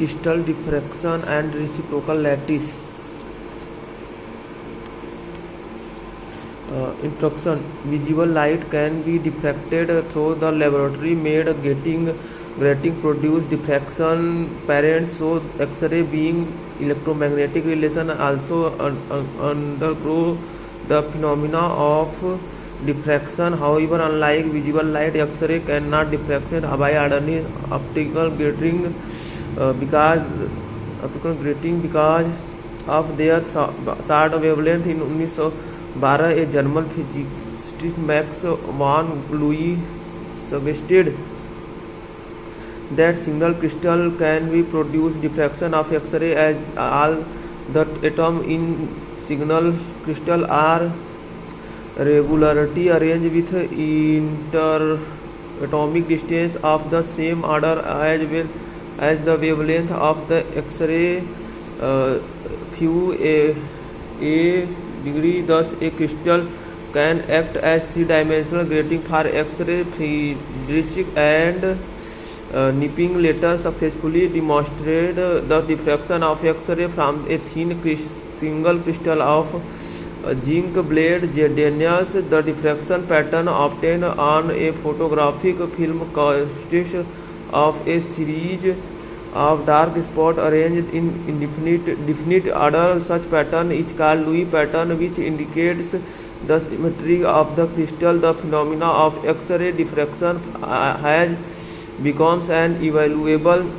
crystal diffraction and reciprocal lattice. Introduction. Visible light can be diffracted through the laboratory-made grating produce diffraction patterns, so X-ray being electromagnetic radiation also undergo the phenomena of diffraction. However, unlike visible light, X-ray cannot diffract by ordinary optical grating because of their short wavelength. In 1912, a German physicist Max von Louis suggested that single crystal can be produce diffraction of X-ray as all the atoms in single crystal are regularly arranged with interatomic distance of the same order as well as the wavelength of the X-ray few a degree. Thus, a crystal can act as three-dimensional grating for X-ray. Friedrich and Knipping later successfully demonstrated the diffraction of X-ray from a thin single crystal of zinc blade Jordanius. The diffraction pattern obtained on a photographic film consists of a series of dark spots arranged in definite order. Such pattern is called Louis pattern, which indicates the symmetry of the crystal. The phenomena of X-ray diffraction has become an evaluable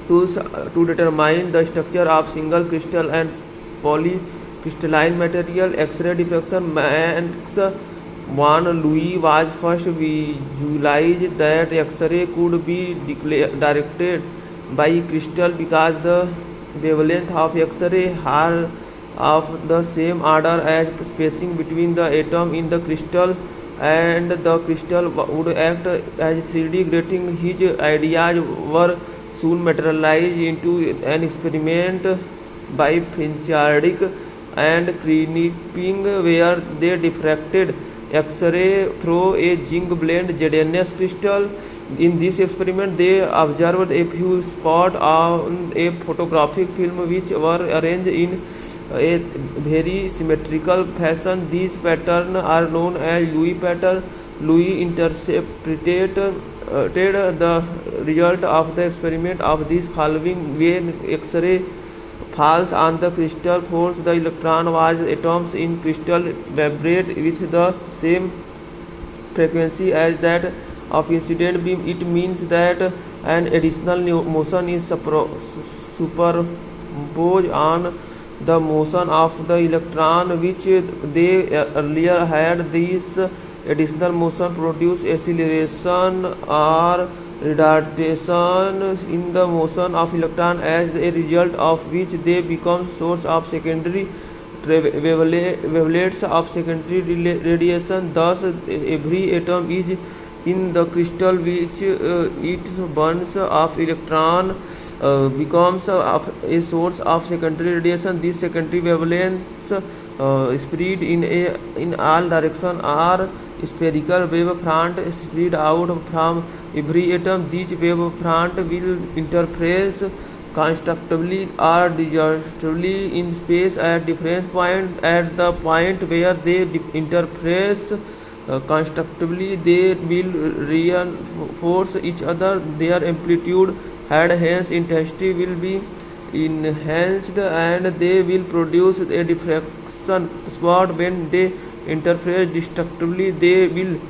tool to determine the structure of single crystal and polycrystalline material. X-ray diffraction. Max von Louis was first visualized that X-ray could be directed by crystal because the wavelength of X-ray are of the same order as spacing between the atom in the crystal, and the crystal would act as 3D grating. His ideas were soon materialized into an experiment by Finchardich and Knipping, where they diffracted X-ray through a zinc blade Jordanius crystal. In this experiment, they observed a few spots on a photographic film which were arranged in a very symmetrical fashion. These patterns are known as Louis pattern. Louis interpreted the result of the experiment of this following: when X-ray falls on the crystal force, the electron wise atoms in crystal vibrate with the same frequency as that of incident beam. It means that an additional motion is superimposed on the motion of the electron which they earlier had. This additional motion produces acceleration or retardation in the motion of electron, as a result of which they become source of secondary wavelets of secondary radiation. Thus, every atom is in the crystal which its burns of electron becomes a source of secondary radiation. These secondary wavelengths spread in all directions are spherical wave front spread out from every atom. These wave front will interface constructively or disjuntively in space at different points. At the point where they interface constructively, they will reinforce each other. Their amplitude and hence intensity will be enhanced, and they will produce a diffraction spot. When they interface destructively, they will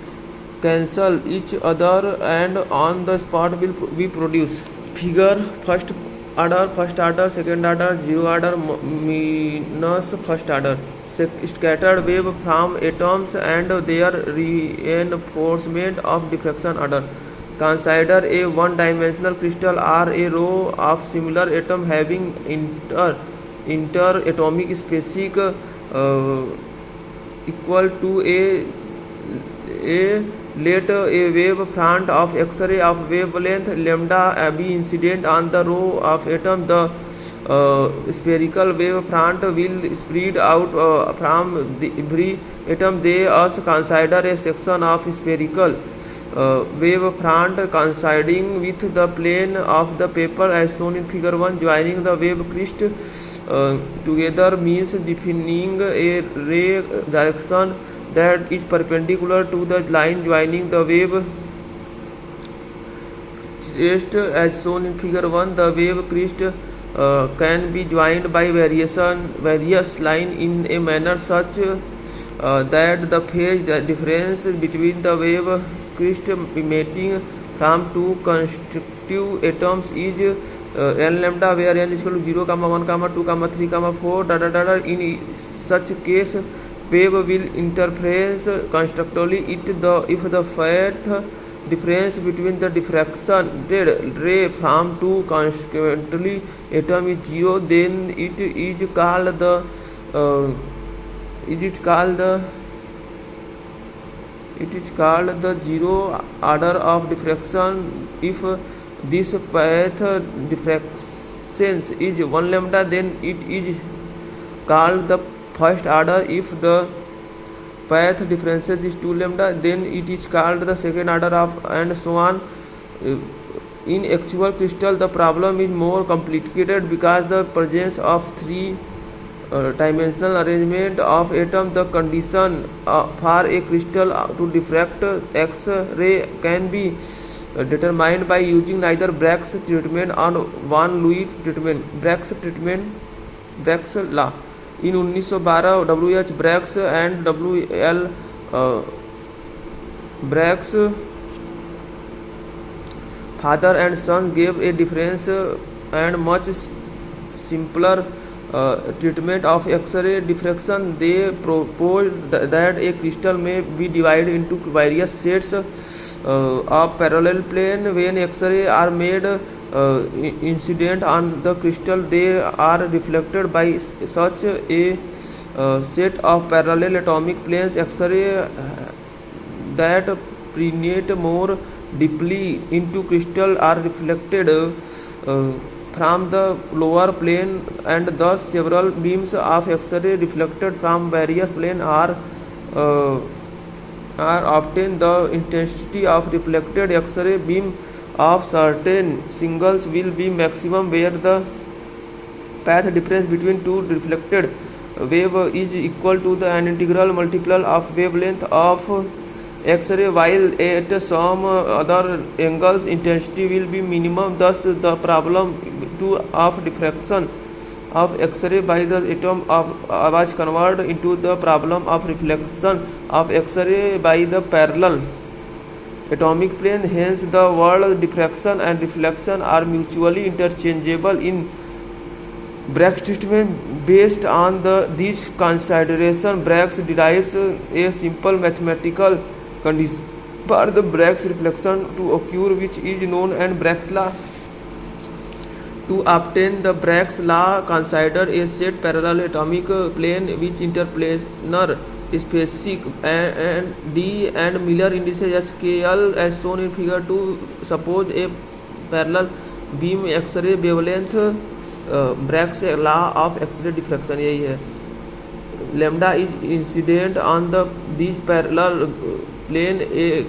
cancel each other, and on the spot will be produced. Figure: first order, second order, zero order minus first order. Scattered wave from atoms and their reinforcement of diffraction order. Consider a one-dimensional crystal or a row of similar atoms having interatomic spacing equal to a let a wave front of X-ray of wavelength lambda be incident on the row of atoms. The spherical wave front will spread out from every atom. They also consider a section of spherical wave front coinciding with the plane of the paper as shown in figure 1. Joining the wave crest together means defining a ray direction that is perpendicular to the line joining the wave crest as shown in figure 1. The wave crest can be joined by various lines in a manner such that the phase difference between the wave crest emitting from two constitutive atoms is n lambda, where n is equal to 0, 1, 2, 3, 4, In such case, wave will interfere constructively if the path difference between the diffracted ray from two constitutive atoms is 0, then it is called the zero order of diffraction. If this path diffraction is 1 lambda, then it is called the first order. If the path difference is 2 lambda, then it is called the second order of, and so on. In actual crystal, the problem is more complicated because the presence of three-dimensional arrangement of atoms. The condition for a crystal to diffract X-ray can be determined by using neither Bragg's treatment or van Leeuwen treatment. Bragg's law. In 1912, W.H. Bragg and W.L. Bragg's father and son gave a different and much simpler treatment of X-ray diffraction. They proposed that a crystal may be divided into various sets of parallel plane. When X-rays are made incident on the crystal, they are reflected by such a set of parallel atomic planes. X-rays that penetrate more deeply into crystal are reflected from the lower plane, and thus several beams of X-ray reflected from various planes are obtained. The intensity of reflected X-ray beam of certain singles will be maximum where the path difference between two reflected wave is equal to an integral multiple of wavelength of X-ray, while at some other angles intensity will be minimum. Thus the problem of diffraction of X-ray by the atom was converted into the problem of reflection of X-ray by the parallel atomic plane. Hence the word diffraction and reflection are mutually interchangeable in Bragg's treatment. Based on these considerations, Bragg derives a simple mathematical condition for the Bragg's reflection to occur, which is known as Bragg's law. To obtain the Bragg's law, consider a set parallel atomic plane which interplanar spaces and D and Miller indices HKL as shown in figure 2. Suppose a parallel beam X-ray wavelength. Bragg's law of X-ray diffraction यही है. Lambda is incident on these parallel plane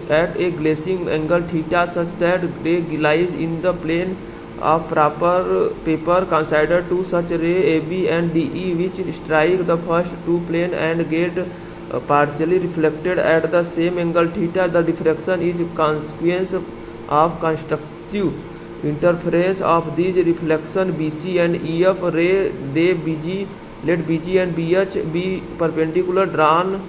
at a glazing angle theta such that ray lies in the plane of proper paper. Consider two such rays AB and DE which strike the first two planes and get partially reflected at the same angle theta. The diffraction is consequence of constructive interference of these reflection BC and EF ray. Let BG and BH be perpendicular drawn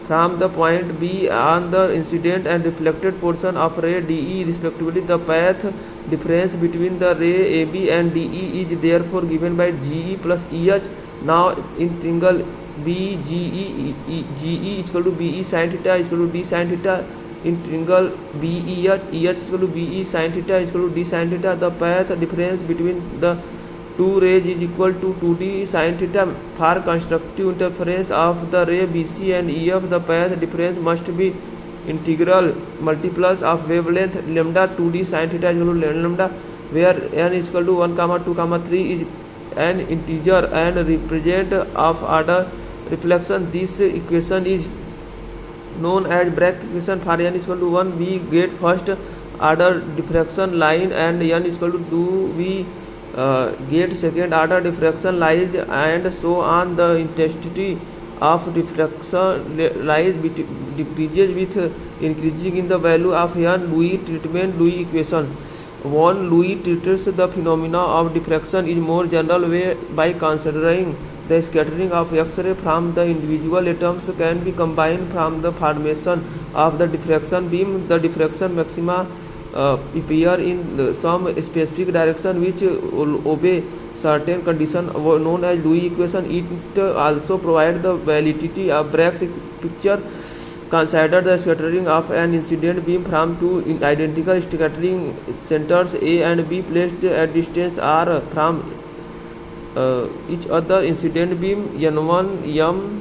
from the point B on the incident and reflected portion of ray DE respectively. The path difference between the ray AB and DE is therefore given by GE plus EH. Now in triangle BGE GE is equal to BE sin theta is equal to D sin theta. In triangle BEH EH is equal to BE sin theta is equal to D sin theta. The path difference between the two rays is equal to 2D sin theta. For constructive interference of the ray BC and EF, the path difference must be integral multiples of wavelength lambda 2D sin theta is equal to lambda, where n is equal to 1, 2, 3 is an integer and represent of order reflection. This equation is known as Bragg equation for n is equal to 1, we get first order diffraction line, and n is equal to 2, we get second order diffraction lines, and so on. The intensity of diffraction rise decreases with increasing in the value of n. Louis treatment. Louis equation 1. Louis treats the phenomena of diffraction in more general way by considering the scattering of X-ray from the individual atoms can be combined from the formation of the diffraction beam. The diffraction maxima appear in some specific direction which obey certain conditions known as Louis equation. It also provides the validity of Bragg's picture. Consider the scattering of an incident beam from two identical scattering centers A and B placed at distance r from each other. Incident beam n1 m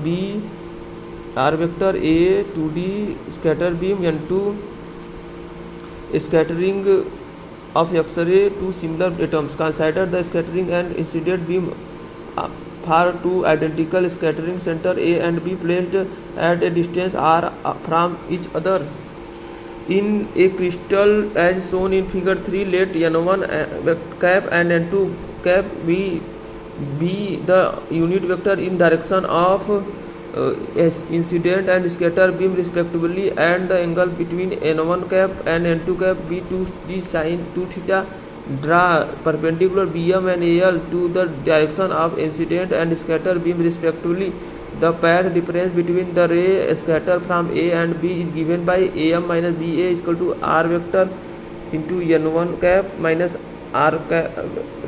b r vector A 2D scatter beam n2 scattering of X-ray to similar atoms. Consider the scattering and incident beam for two identical scattering center A and B placed at a distance r from each other. In a crystal as shown in figure 3, let n1 cap and n2 cap be the unit vector in direction of incident and scatter beam respectively, and the angle between n1 cap and n2 cap be 2d sin 2 theta. Draw perpendicular BM and AL to the direction of incident and scatter beam respectively. The path difference between the ray scattered from A and B is given by AM minus BA is equal to R vector into N1 cap minus R cap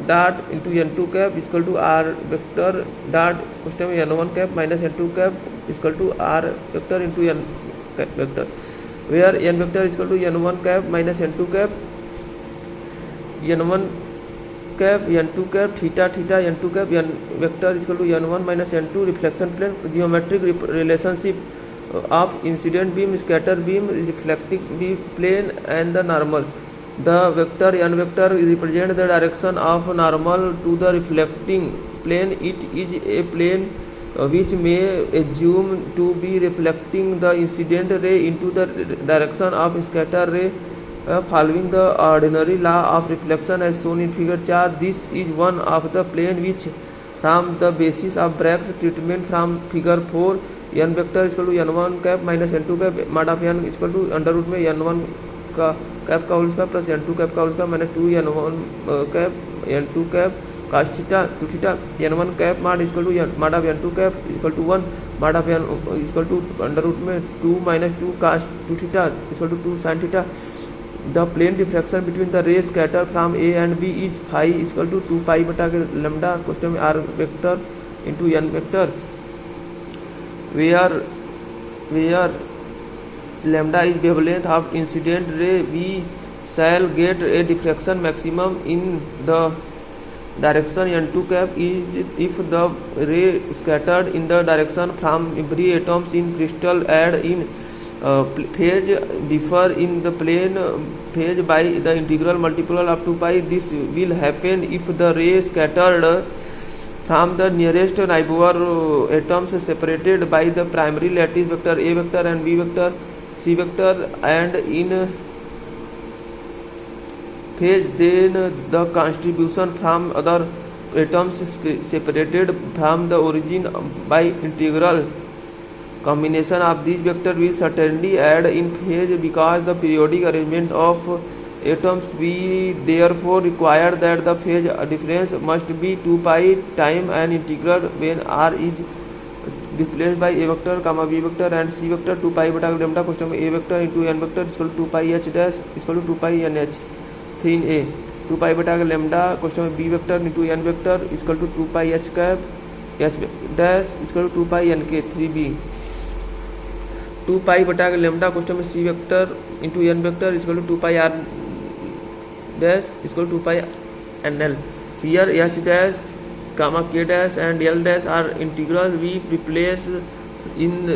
dot into N2 cap is equal to R vector dot question N1 cap minus N2 cap is equal to R vector into N cap vector, where N vector is equal to N1 cap minus N2 cap, N1 cap, N2 cap, theta N2 cap, N vector is equal to N1 minus N2. Reflection plane. Geometric relationship of incident beam, scatter beam, reflecting plane and the normal. The vector N vector represents the direction of normal to the reflecting plane. It is a plane which may assume to be reflecting the incident ray into the direction of scatter ray following the ordinary law of reflection as shown in figure 4. This is one of the plane which from the basis of Bragg's treatment from figure 4. N vector is equal to N1 cap minus N2 cap mod of N is equal to under root में N1 का cap का whole square plus N2 cap का whole square minus 2 N1 cap N2 cap cos theta 2 theta. N1 cap mod is equal to mod of N2 cap is equal to 1 mod of N is equal to under root में 2 minus 2 cos 2 theta is equal to 2 sin theta. The plane diffraction between the rays scattered from A and B is phi is equal to 2 pi बटा के lambda question में R vector into N vector, where lambda is wavelength of incident ray. We shall get a diffraction maximum in the direction N2 cap is if the ray scattered in the direction from every atoms in crystal add in phase differ in the plane phase by the integral multiple of 2 pi. This will happen if the ray scattered from the nearest neighbor atoms separated by the primary lattice vector A vector and B vector C vector and in phase, then the contribution from other atoms separated from the origin by integral combination of these vectors will certainly add in phase because the periodic arrangement of atoms. We therefore require that the phase difference must be 2 pi time an integral when R is replaced by A vector, comma B vector and C vector 2 pi beta lambda question A vector into N vector is equal to 2 pi H dash is equal to 2 pi NH 3 in A 2 pi beta lambda question B vector into N vector is equal to 2 pi H cap H dash is equal to 2 pi NK 3B 2 pi बटा lambda question में C vector into N vector is equal to 2 pi R dash is equal to 2 pi NL. Here H dash, comma K dash and L dash are integrals. We replace in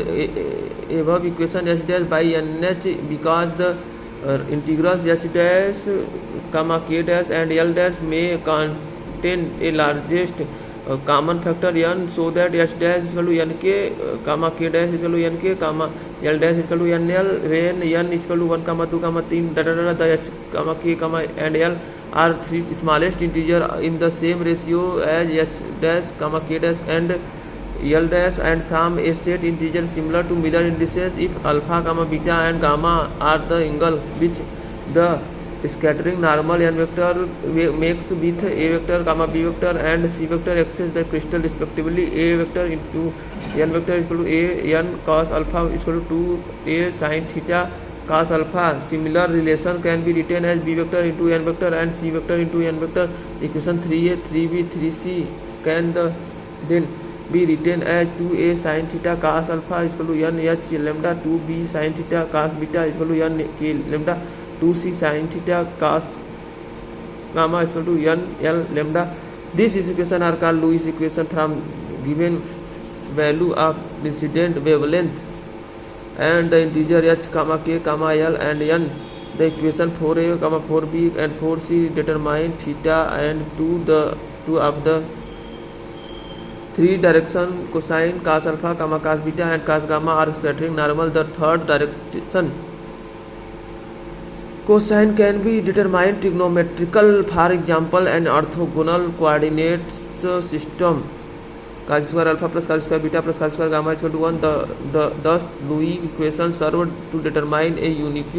above equation H dash by NH because the integrals H dash, comma K dash and L dash may contain a largest common factor n, so that h dash is equal to n k, comma k dash is equal to n k, comma l dash is equal to n l, when n is equal to 1, 2, 3, the h, comma k, comma and l are three smallest integer in the same ratio as h dash, comma k dash and l dash, and from a set integer similar to Miller indices if alpha, comma beta and gamma are the angle which the scattering normal n vector makes with a vector, comma b vector and c vector access the crystal respectively. A vector into n vector is equal to a n cos alpha is equal to 2 a sin theta cos alpha. Similar relation can be written as b vector into n vector and c vector into n vector. Equation 3a, 3b, 3c can then be written as 2a sin theta cos alpha is equal to n h lambda, 2b sin theta cos beta is equal to n k lambda, 2c sin theta cos gamma is equal to n l lambda. These equations are called Lewis equation from given value of incident wavelength and the integer h, comma k, comma l and n. The equation 4a, 4b and 4c determine theta and 2 of the three direction cosine cos alpha, comma cos beta and cos gamma are scattering normal. The third direction cosine can be determined trigonometrical, for example an orthogonal coordinates system. Cos square alpha plus cos square beta plus cos square gamma is equal to 1. Thus Lewis equation served to determine a unique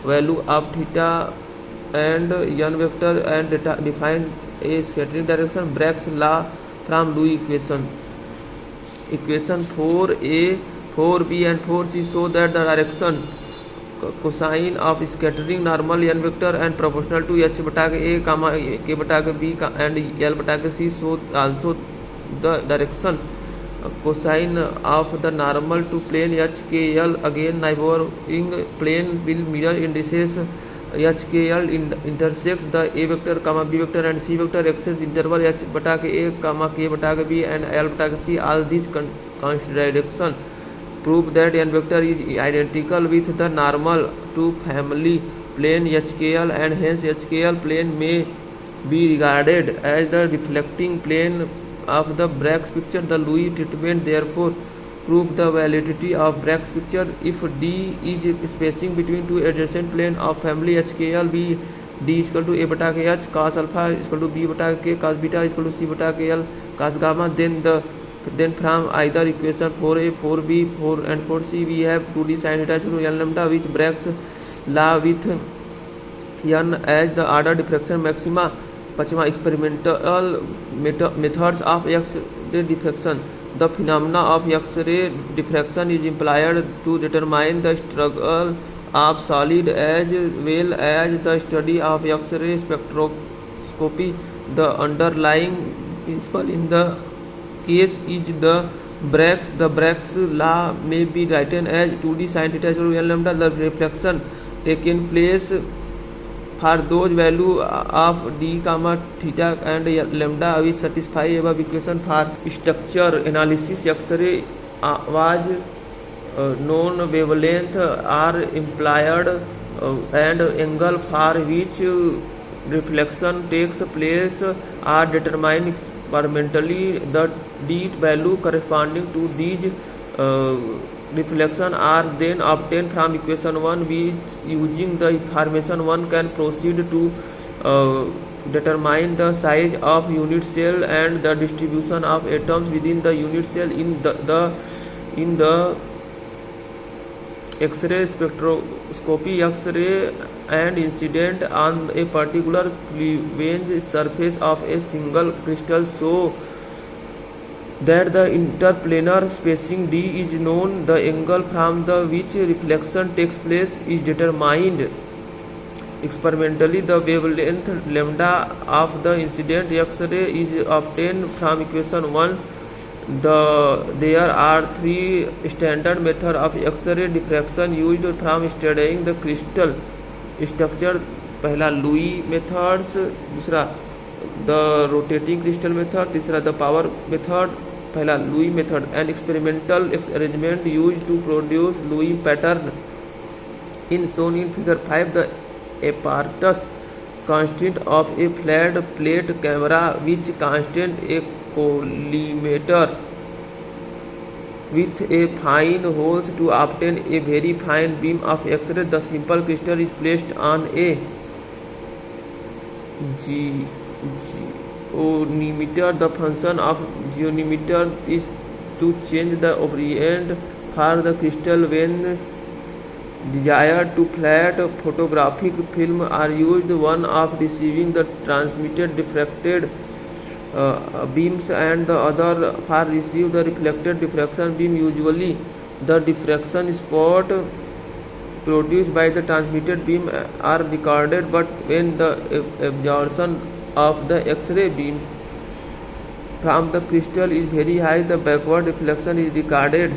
value of theta and n vector and define a scattering direction. Brake's law from Lewis equation. Equation 4a, 4b and 4c show that the direction cosine of scattering normal n vector and proportional to h bata a, comma k bata b and l bata c. So also the direction cosine of the normal to plane HKL again neighboring plane will mirror indices HKL intersect the a vector, comma b vector and c vector axis interval h bata a, comma k bata b and l bata c. All these contradictions prove that n vector is identical with the normal to family plane HKL and hence HKL plane may be regarded as the reflecting plane of the Brake's picture. The Lewis treatment therefore prove the validity of Brake's picture. If D is spacing between two adjacent planes of family HKL, B D is equal to a bata k h, cos alpha is equal to b bata k, cos beta is equal to c bata k l, cos gamma, then from either equation 4a, 4b, 4 and 4c we have 2d sin theta is equal to n lambda, which Brake's law with n as the order diffraction maxima. Pachma, experimental methods of X-ray diffraction. The phenomena of X-ray diffraction is employed to determine the struggle of solid as well as the study of X-ray spectroscopy. The underlying principle in the case is the Brake's law may be written as 2d sin theta is equal to n lambda. The reflection taken place for those value of d, comma theta and lambda which satisfy above equation. For structure analysis, X-ray was known wavelength are implied and angle for which reflection takes place are determined experimentally. The d value corresponding to these reflection are then obtained from equation 1, which using the information one can proceed to determine the size of unit cell and the distribution of atoms within the unit cell. In the X-ray spectroscopy, X-ray and incident on a particular cleavage surface of a single crystal show that the interplanar spacing d is known. The angle from the which reflection takes place is determined experimentally. The wavelength lambda of the incident X-ray is obtained from equation 1. There are three standard methods of X-ray diffraction used from studying the crystal structure. पहला Laue methods, दूसरा the rotating crystal method, तीसरा the power method. पहला Laue method, an experimental arrangement use to produce Laue pattern in shown in figure 5. The apparatus consist of a flat plate camera which contains a collimator with a fine holes to obtain a very fine beam of X-ray. The simple crystal is placed on a geometer. The function of geometer is to change the orient for the crystal when desired. To flat photographic film are used, one of receiving the transmitted diffracted beams and the other for receive the reflected diffraction beam. Usually the diffraction spot produced by the transmitted beam are recorded, but when the absorption of the X-ray beam from the crystal is very high, the backward reflection is recorded.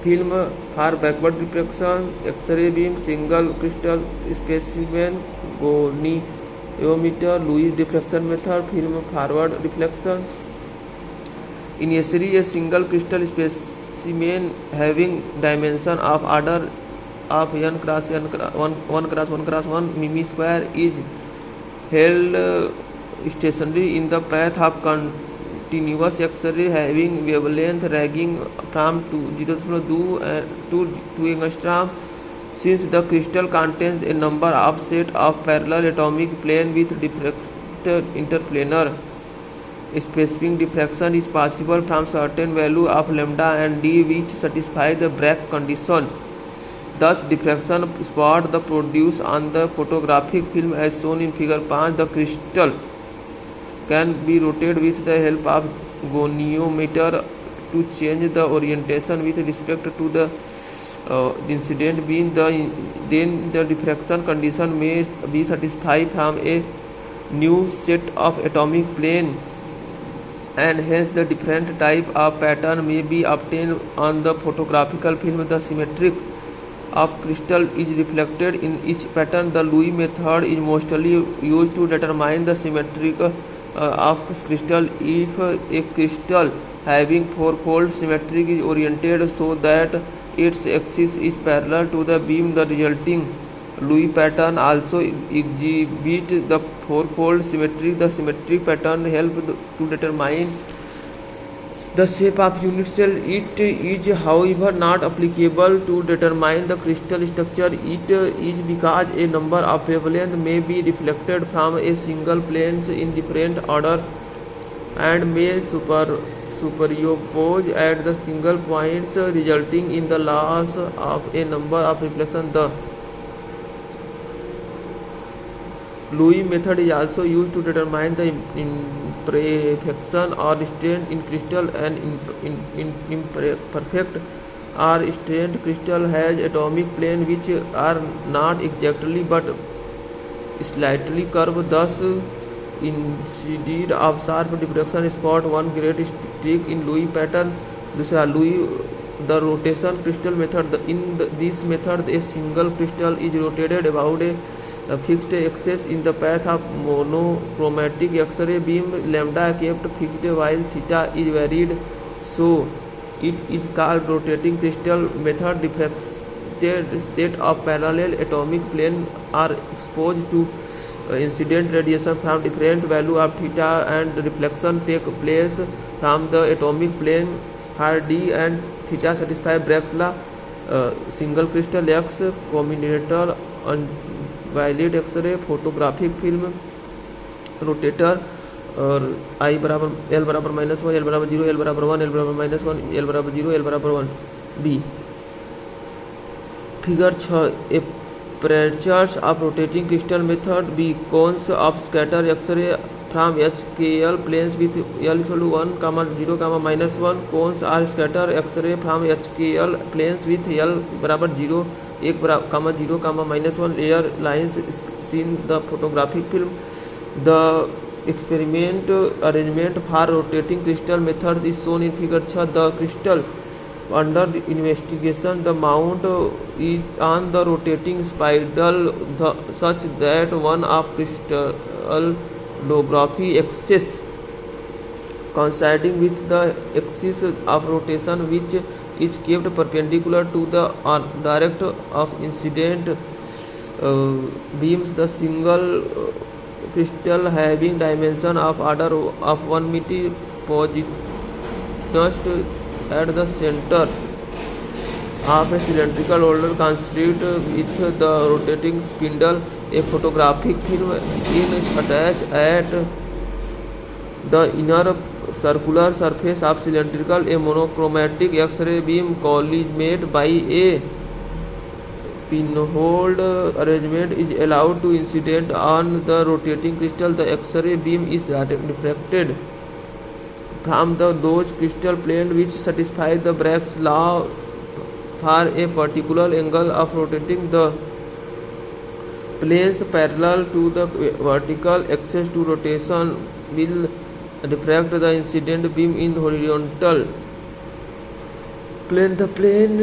Film for backward reflection, X-ray beam, single crystal specimen, goniometer, Lewis diffraction method, film forward reflection. Initially, a single crystal specimen having dimension of order of n cross n 1 cross 1 cross 1 mm square is held stationary in the path of continuous X-ray having wavelength ranging from 0.2 to 2 angstrom. Since the crystal contains a number of set of parallel atomic plane with diffracted interplanar, specific diffraction is possible from certain value of lambda and d which satisfy the Bragg condition. Thus, diffraction spot the produced on the photographic film as shown in figure 5. The crystal can be rotated with the help of goniometer to change the orientation with respect to the incident beam. Then the diffraction condition may be satisfied from a new set of atomic plane, and hence the different type of pattern may be obtained on the photographical film. The symmetry of crystal is reflected in each pattern. The Lewis method is mostly used to determine the symmetry of crystal. If a crystal having fourfold symmetry is oriented so that its axis is parallel to the beam, the resulting Lewis pattern also exhibit the fourfold symmetry. The symmetric pattern helps to determine the shape of unit cell. It is, however, not applicable to determine the crystal structure. It is because a number of wavelengths may be reflected from a single plane in different order and may superimpose at the single points, resulting in the loss of a number of reflections. The Lewis method is also used to determine the imperfection or strain in crystal. An imperfect or strained crystal has atomic plane which are not exactly but slightly curved. Thus, instead of sharp diffraction spot, one great streak in Lewis pattern. Lewis the rotation crystal method. In this method, a single crystal is rotated about a fixed axis in the path of monochromatic X-ray beam. Lambda kept fixed while theta is varied, so it is called rotating crystal method. Diffracted set of parallel atomic plane are exposed to incident radiation from different value of theta, and reflection take place from the atomic plane where d and theta satisfy Bragg's law. Single crystal X combinator violet X-ray photographic film rotator और I बराबर L बराबर -1, L बराबर 0, L बराबर 1, L बराबर -1, L बराबर 0, L बराबर 1. B. Figure 6 apertures of rotating crystal method. B. Cones of scatter X-ray from HKL planes with L equal to 1, 0, -1. Cones are scatter X-ray from HKL planes with L बराबर 0, 1, 0, -1 layer lines seen the photographic film. The experiment arrangement for rotating crystal methods is shown in figure 6. The crystal under investigation, the mount is on the rotating spindle such that one of crystallography axis coinciding with the axis of rotation, which is kept perpendicular to the direct of incident beams. The single crystal having dimension of order of 1 meter positioned at the center of a cylindrical holder constructed with the rotating spindle. A photographic film is attached at the inner circular surface of cylindrical. A monochromatic X-ray beam collimated by a pinhole arrangement is allowed to incident on the rotating crystal. The X-ray beam is refracted from those crystal planes which satisfy the Bragg's law for a particular angle of rotating. The planes parallel to the vertical axis to rotation will refract the incident beam in horizontal plane. The plane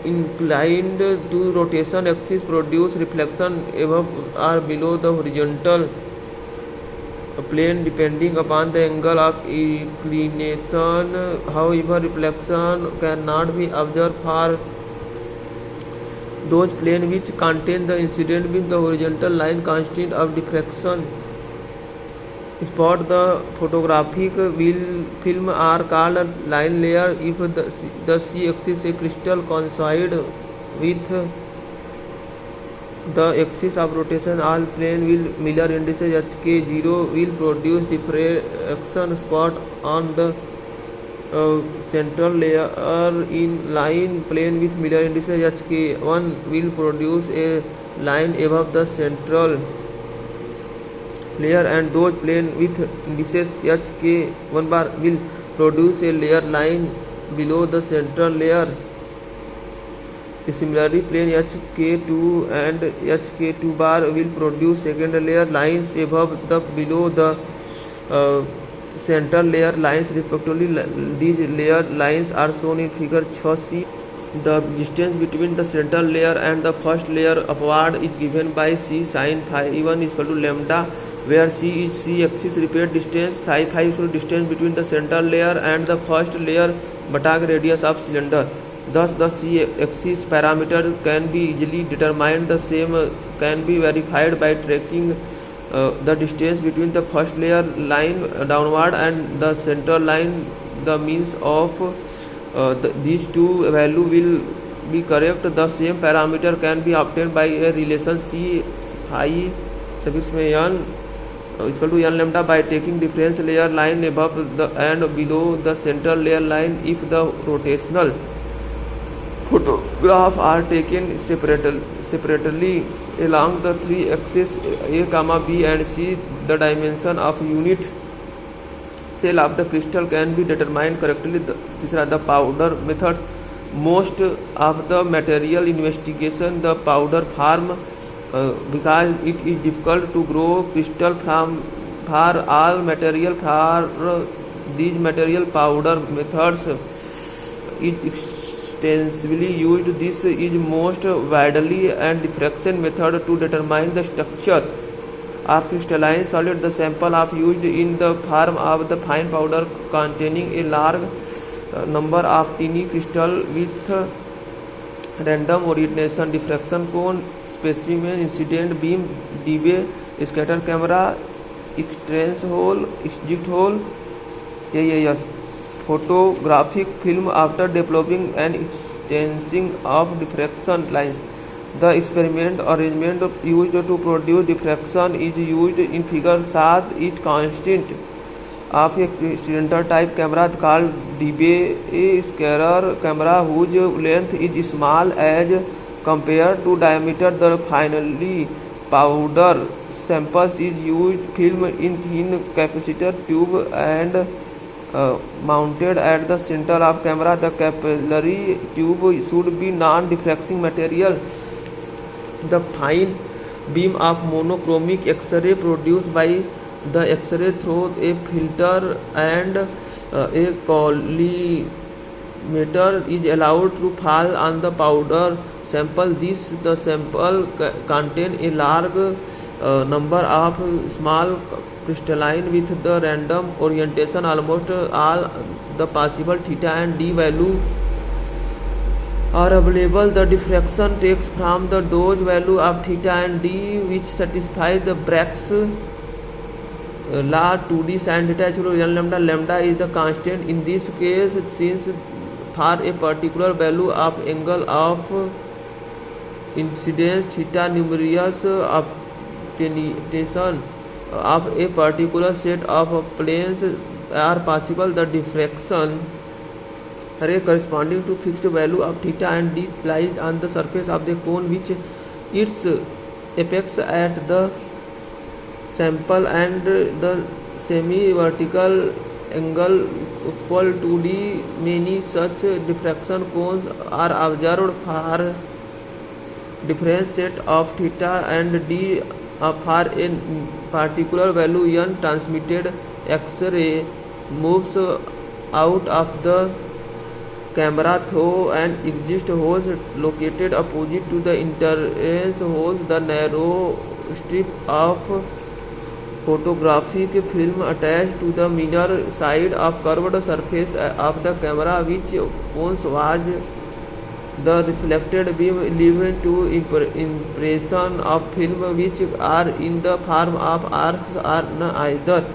inclined to rotation axis produce reflection above or below the horizontal plane depending upon the angle of inclination. However, reflection cannot be observed for those planes which contain the incident beam. The horizontal line constant of diffraction spot the photographic film are called line layer. If the c-axis a crystal coincide with the axis of rotation, all plane will Miller indices HK0 will produce diffraction spot on the central layer. In line plane with Miller indices HK1 will produce a line above the central layer, and those plane with indices HK1 bar will produce a layer line below the central layer. Similarly, plane HK2 and HK2 bar will produce second layer lines above the below the central layer lines respectively. These layer lines are shown in figure 6c. The distance between the central layer and the first layer upward is given by c sin phi1 is equal to lambda, where c is c-axis repeat distance, psi phi is distance between the central layer and the first layer bata radius of cylinder. Thus, the c-axis parameter can be easily determined. The same can be verified by tracking the distance between the first layer line downward and the central line. The means of these two values will be correct. The same parameter can be obtained by a relation c phi n is equal to n lambda by taking difference layer line above the and below the central layer line. If the rotational photographs are taken separately along the three axes a, b and c, the dimension of unit cell of the crystal can be determined correctly. These are the powder method. Most of the material investigation the powder farm because it is difficult to grow crystal from for all material. For these material powder methods is extensively used. This is most widely and diffraction method to determine the structure of crystalline solid. The sample of used in the form of the fine powder containing a large number of tiny crystal with random orientation, diffraction cone, specimen, incident beam, Debye, scatter camera, extraneous hole, exit hole, AAS. Photographic film after developing an extension of diffraction lines. The experiment arrangement used to produce diffraction is used in figure 7. It consists of a cylinder type camera called Debye scatter camera whose length is small as compared to diameter. The finally powder samples is used film in thin capacitor tube and mounted at the center of camera. The capillary tube should be non-diffracting material. The fine beam of monochromatic X-ray produced by the X-ray through a filter and a collimator is allowed to fall on the powder sample. The sample contain a large number of small crystalline with the random orientation. Almost all the possible theta and d value are available. The diffraction takes from the dose value of theta and d, which satisfies the Bragg's law. 2d sin theta is equal to n lambda. Lambda is the constant in this case, since for a particular value of angle of incidence theta, numerous obtention of a particular set of planes are possible. The diffraction ray corresponding to fixed value of theta and d lies on the surface of the cone, which its apex at the sample and the semi-vertical angle equal to d. Many such diffraction cones are observed for different set of theta and d for a particular value. N transmitted X-ray moves out of the camera through an exit hole located opposite to the entrance hole. The narrow strip of photographic film attached to the mirror side of curved surface of the camera, which once was the reflected beam, leading to impression of film which are in the form of arcs on either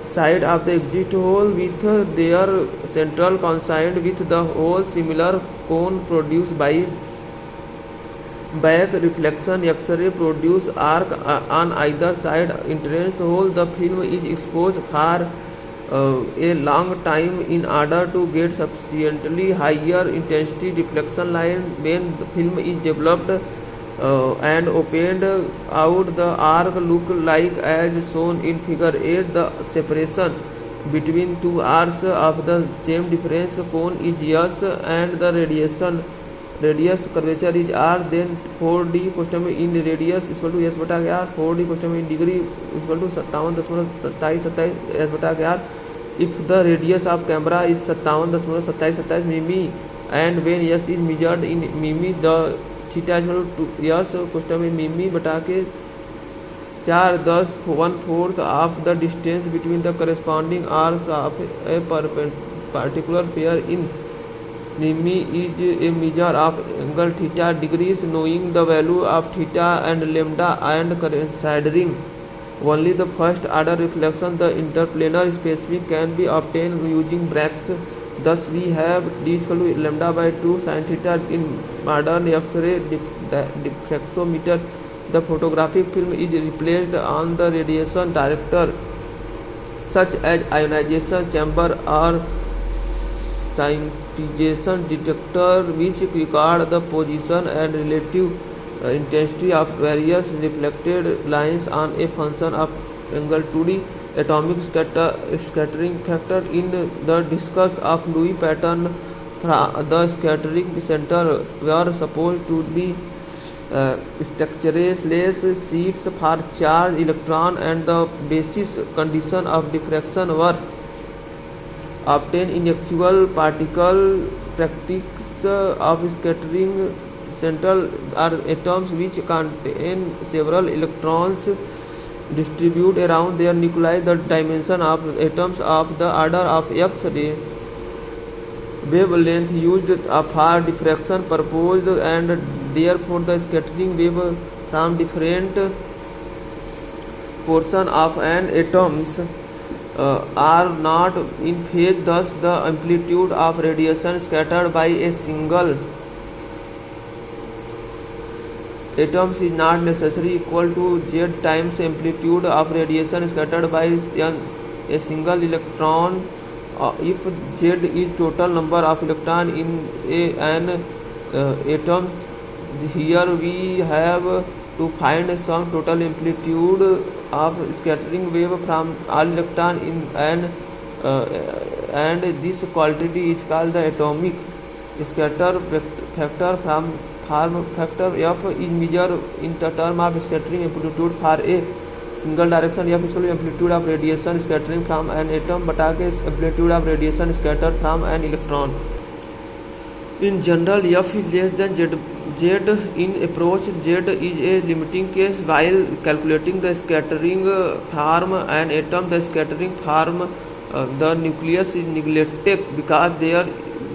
side of the exit hole, with their central coincident with the hole. Similar cone produced by back reflection X-ray produce arc on either side entrance hole. The film is exposed for a long time in order to get sufficiently higher intensity reflection line. When the film is developed and opened out, the arc look like as shown in figure 8. The separation between two arcs of the same difference cone is S, and the radius curvature is R. Then 4d in radius is equal to S बटा R, 4d in degree is equal to 57.2727 S बटा R. If the radius of camera is 57.2727 mm and when S is measured in mm, the theta is equal to S mm बटा के 4 1/4 of the distance between the corresponding arcs of a particular pair in mm is a measure of angle theta degrees. Knowing the value of theta and lambda and considering only the first order reflection, the interplanar specific can be obtained using Bragg's. Thus we have d is equal to lambda by 2 sin theta. In modern X-ray diffractometer, the photographic film is replaced on the radiation director, such as ionization chamber or scintigraphy detector, which record the position and relative intensity of various reflected lines on a function of angle. 2d atomic scattering factor. In the discus of Louis pattern, the scattering center were supposed to be structureless sheets for charged electron, and the basis condition of diffraction were obtained in actual particle practice of scattering central are atoms which contain several electrons distribute around their nuclei. The dimension of atoms of the order of X-ray wavelength used for diffraction purpose, and therefore the scattering wave from different portion of an atoms are not in phase. Thus the amplitude of radiation scattered by a single atoms is not necessarily equal to Z times amplitude of radiation scattered by a single electron. If Z is total number of electrons in an atom, here we have to find some total amplitude of scattering wave from all electrons in an and this quantity is called the atomic scatter factor. From form factor F is measured in the term of scattering amplitude for a single direction. F is equal to amplitude of radiation scattering from an atom बटा के amplitude of radiation scattered from an electron. In general, F is less than Z. In approach, Z is a limiting case. While calculating the scattering form an atom, the scattering form the nucleus is neglected because there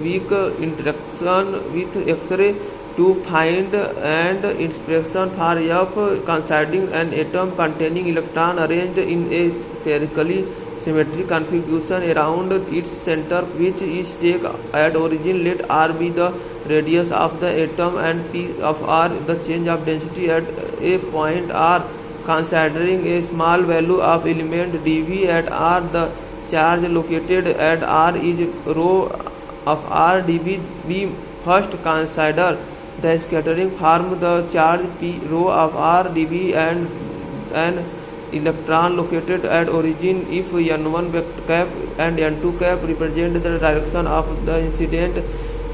weak interaction with X-ray to find and inspection for F considering an atom containing electron arranged in a spherically symmetric configuration around its center, which is take at origin. Let R be the radius of the atom and P of R the change of density at a point R. Considering a small value of element dV at R, the charge located at R is rho of R dV. We first consider the scattering form. The charge P rho of R dV and an electron located at origin. If n1 cap and n2 cap represent the direction of the incident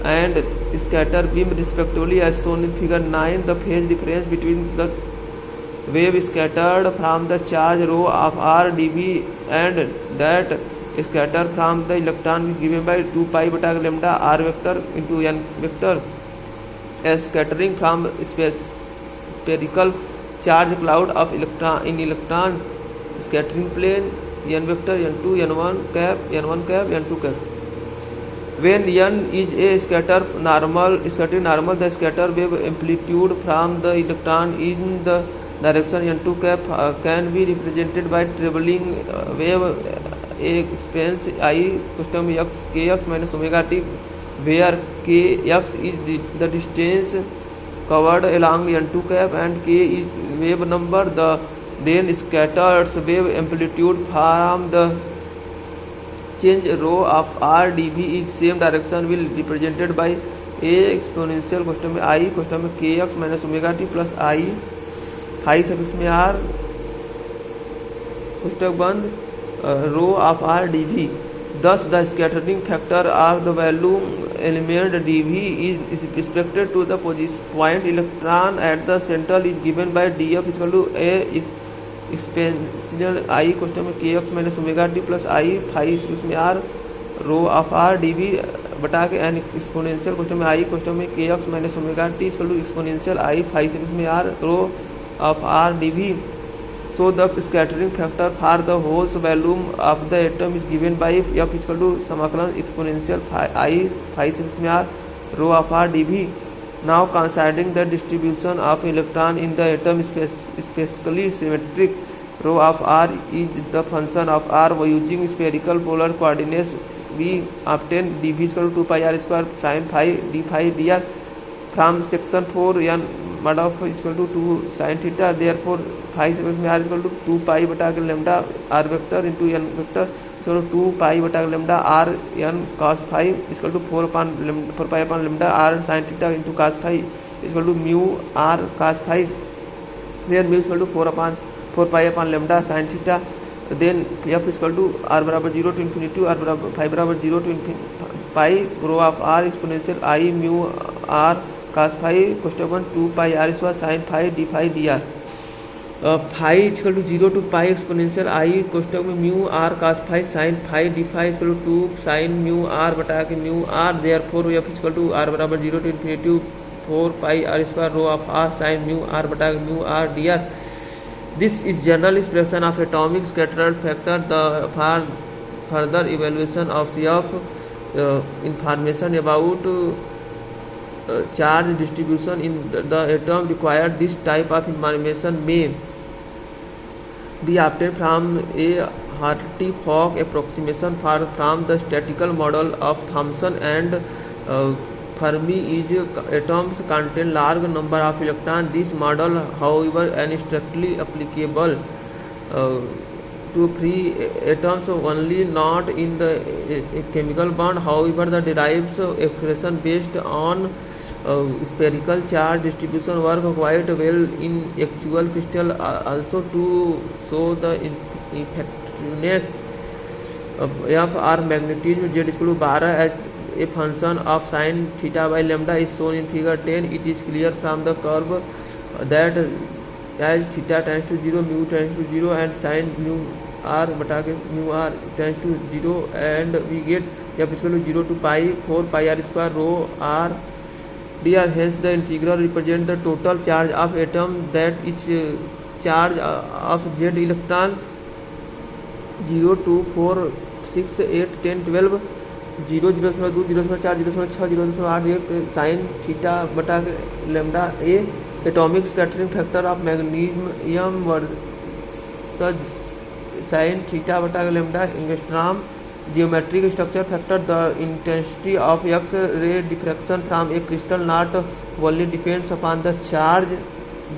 and scatter beam respectively as shown in figure 9, the phase difference between the wave scattered from the charge rho of R dV and that scattered from the electron is given by 2 pi beta lambda R vector into n vector. As scattering from spherical charge cloud of electron scattering plane n vector n2 n1 cap n2 cap. When n is a scattering normal, the scatter wave amplitude from the electron in the direction n2 cap can be represented by traveling wave expense I custom x kx minus omega t, where kx is the distance covered along n2 cap and k is wave number. The then scatters wave amplitude from the change rho of R dV in same direction will be represented by a exponential custom I custom kx minus omega t plus I phi suffix में R पुस्तक बंद rho of R dV. Thus the scattering factor of the value element dV is respected to the point electron at the center is given by dF is equal to a exponential I custom kx minus omega t plus I phi इसमें R rho of R dV बटा के n exponential custom I custom kx minus omega t is equal to exponential I phi इसमें R rho of R dV. So the scattering factor for the whole volume of the atom is given by F is equal to समाकलन exponential I phi इसमें R rho of R dV. Now considering the distribution of electron in the atom spherically symmetric, rho of R is the function of R using spherical polar coordinates. We obtain dV is equal to 2 pi R square sin phi d phi dr from section 4 n mod of is equal to 2 sin theta. Therefore phi में R is equal to 2 pi बटा के lambda R vector into n vector is equal to 2 pi बटा के lambda R n cos phi is equal to 4 pi upon lambda R sin theta into cos phi is equal to mu R cos phi, where mu is equal to 4 pi upon lambda sin theta. Then F is equal to R बराबर 0 to infinity R बराबर phi बराबर 0 to infinity pi rho of R exponential I mu R cos phi question 2 pi R square sin phi d phi dr. Phi is equal to 0 to pi exponential I कोष्टक में mu R cos phi sin phi d phi is equal to 2 sin mu R बटा K mu R. Therefore F is equal to R बराबर 0 to infinity 4 pi R square rho of R sin mu R बटा K mu R dr. This is general expression of atomic scattering factor. The further evaluation of information about charge distribution in the atom required this type of information may be obtained from a Hartree-Fock approximation from the statistical model of Thomson and Fermi. Each atoms contain large number of electrons. This model, however, is strictly applicable to free atoms only, not in the chemical bond. However, the derived expression based on spherical charge distribution work quite well in actual crystal also to show the effectiveness of R magnetism Z is equal to 12 as a function of sin theta by lambda is shown in figure 10. It is clear from the curve that as theta tends to 0, mu tends to 0 and sin mu R बटा के mu R tends to 0 and we get F is equal to 0 to pi 4 pi R square rho R dr. Hence the integral represents the total charge of atom, that its charge of Z electron 0 2 4 6 8 10 12 0.2 0.4 0.6 0.8 sine theta बटा lambda a atomic scattering factor of magnesium versus sine theta बटा lambda angstrom geometric structure factor. The intensity of X-ray diffraction from a crystal not only depends upon the charge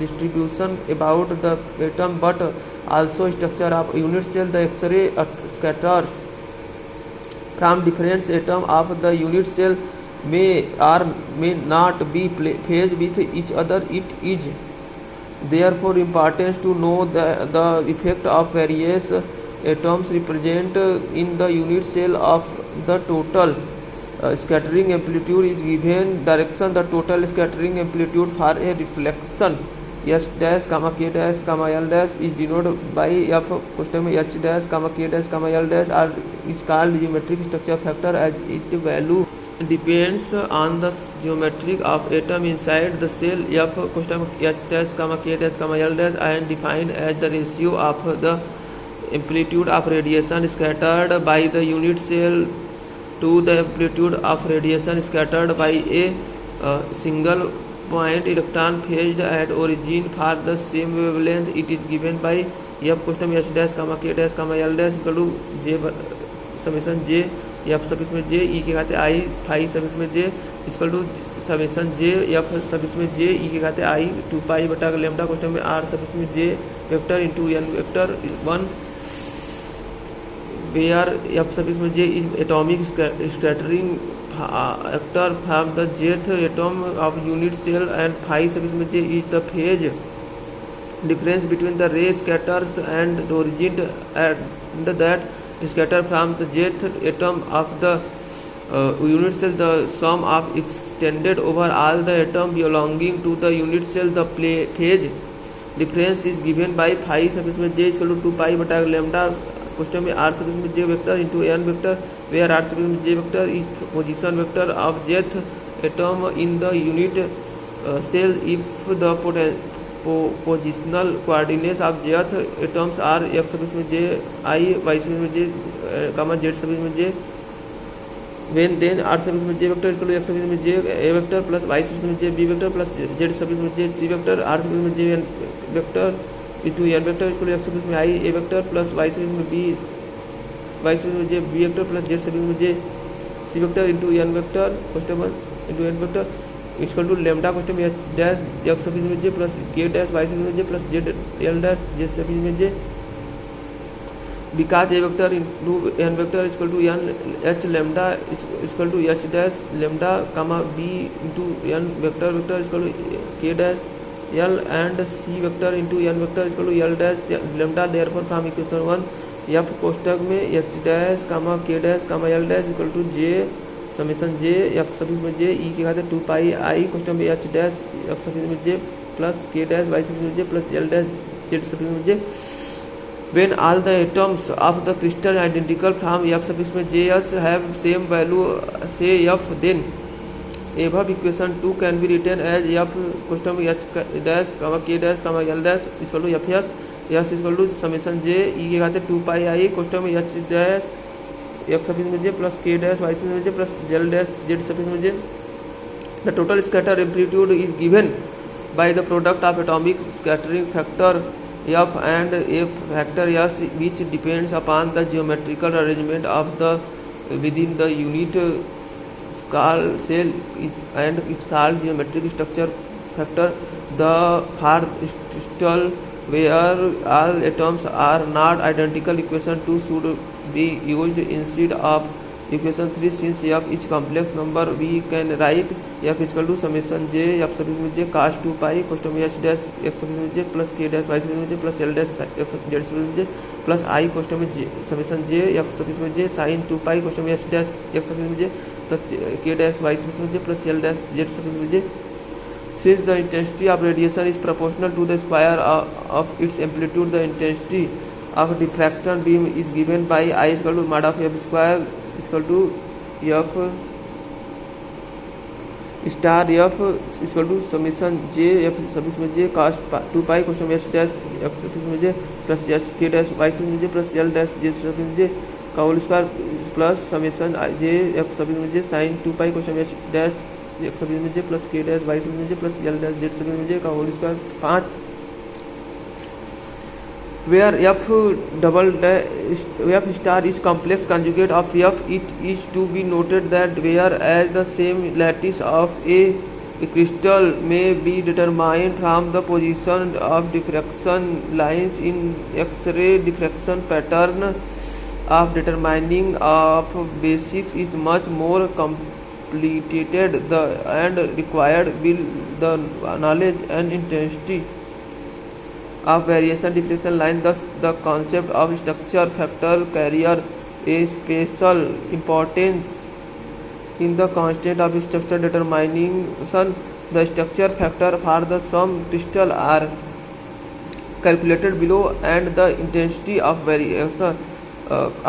distribution about the atom but also structure of unit cell. The X-ray scatters from different atoms of the unit cell may or may not be phased with each other. It is therefore important to know the effect of various atoms represent in the unit cell of the total scattering amplitude is given direction. The total scattering amplitude for a reflection S dash comma K dash comma L dash is denoted by F question H dash comma K dash comma L dash or is called geometric structure factor as its value depends on the geometry of atom inside the cell. F question H dash comma K dash comma L dash and defined as the ratio of the amplitude of radiation scattered by the unit cell to the amplitude of radiation scattered by a single point electron phased at origin for the same wavelength. It is given by F question H dash comma K dash comma L dash equal to J summation J F suffix में J E के घाते I phi suffix में J equal to summation J F suffix में J E के घाते I 2 pi बटा lambda question में R suffix में J vector into N vector 1 where F suffix में J is atomic scattering factor from the jth atom of unit cell and phi suffix में J is the phase difference between the ray scatters and the origin and that scatter from the jth atom of the unit cell. The sum of extended over all the atom belonging to the unit cell. The phase difference is given by phi suffix में J equal to 2 pi बटा lambda question में R suffix में J vector into N vector where R suffix में J vector is position vector of jth atom in the unit cell if the positional coordinates of jth atoms are X suffix में J I Y suffix में J comma Z suffix में J when then R suffix में J vector equal to X suffix में J A vector plus Y suffix में J B vector plus Z suffix में J C vector R suffix में J N vector into N vector equal to X suffix में I A vector plus Y suffix में B Y suffix में J B vector plus Z suffix में J C vector into N vector question 1 into N vector equal to lambda question में H dash X suffix में J plus K dash Y suffix में J plus Z L dash Z suffix में J because A vector into N vector equal to N H lambda equal to H dash lambda comma B into N vector vector equal to K dash L and C vector into N vector is equal to L dash lambda. Therefore from equation 1 F कोष्टक में H dash comma K dash comma L dash equal to J summation J F suffix में J E के घाते 2 pi I कोष्टक में H dash X suffix में J plus K dash Y suffix में J plus L dash Z suffix में J when all the atoms of the crystal identical from F suffix में Js have same value say F then above equation 2 can be written as F question H dash comma K dash comma L dash is equal to Fs S is equal to summation J E के घाते 2 pi I question H dash X suffix में J plus K dash Y suffix में J plus L dash Z suffix में J. The total scatter amplitude is given by the product of atomic scattering factor F and a factor S which depends upon the geometrical arrangement of the within the unit called cell and it's called geometric structure factor. The for crystal where all atoms are not identical equation 2 should be used instead of equation 3. Since F is complex number we can write F is equal to summation J F suffix में J cos 2 pi cos H dash X suffix में J plus K dash Y suffix में J plus L dash X Z suffix में J plus I cos में J summation J F suffix में J sin 2 pi cos H dash X suffix में J plus K dash Y suffix में J plus L dash Z suffix में J. Since the intensity of radiation is proportional to the square of its amplitude, the intensity of diffraction beam is given by I is equal to mod of F square is equal to F star F is equal to summation J F suffix में J cos 2 pi cos H dash X suffix में J plus H K dash Y suffix में J plus L dash Z suffix में J का whole square plus summation j x sub में जे sign 2 पाई question H dash x sub में j plus k dash y sub में j plus l dash z sub में जे का whole square 5 where f star is complex conjugate of f. It is to be noted that whereas the same lattice of a crystal may be determined from the position of diffraction lines in X-ray diffraction pattern of determining of basics is much more complicated and required will the knowledge and intensity of variation diffraction line. Thus the concept of structure factor carrier a special importance in the constant of structure determination. The structure factor for the some crystal are calculated below, and the intensity of variation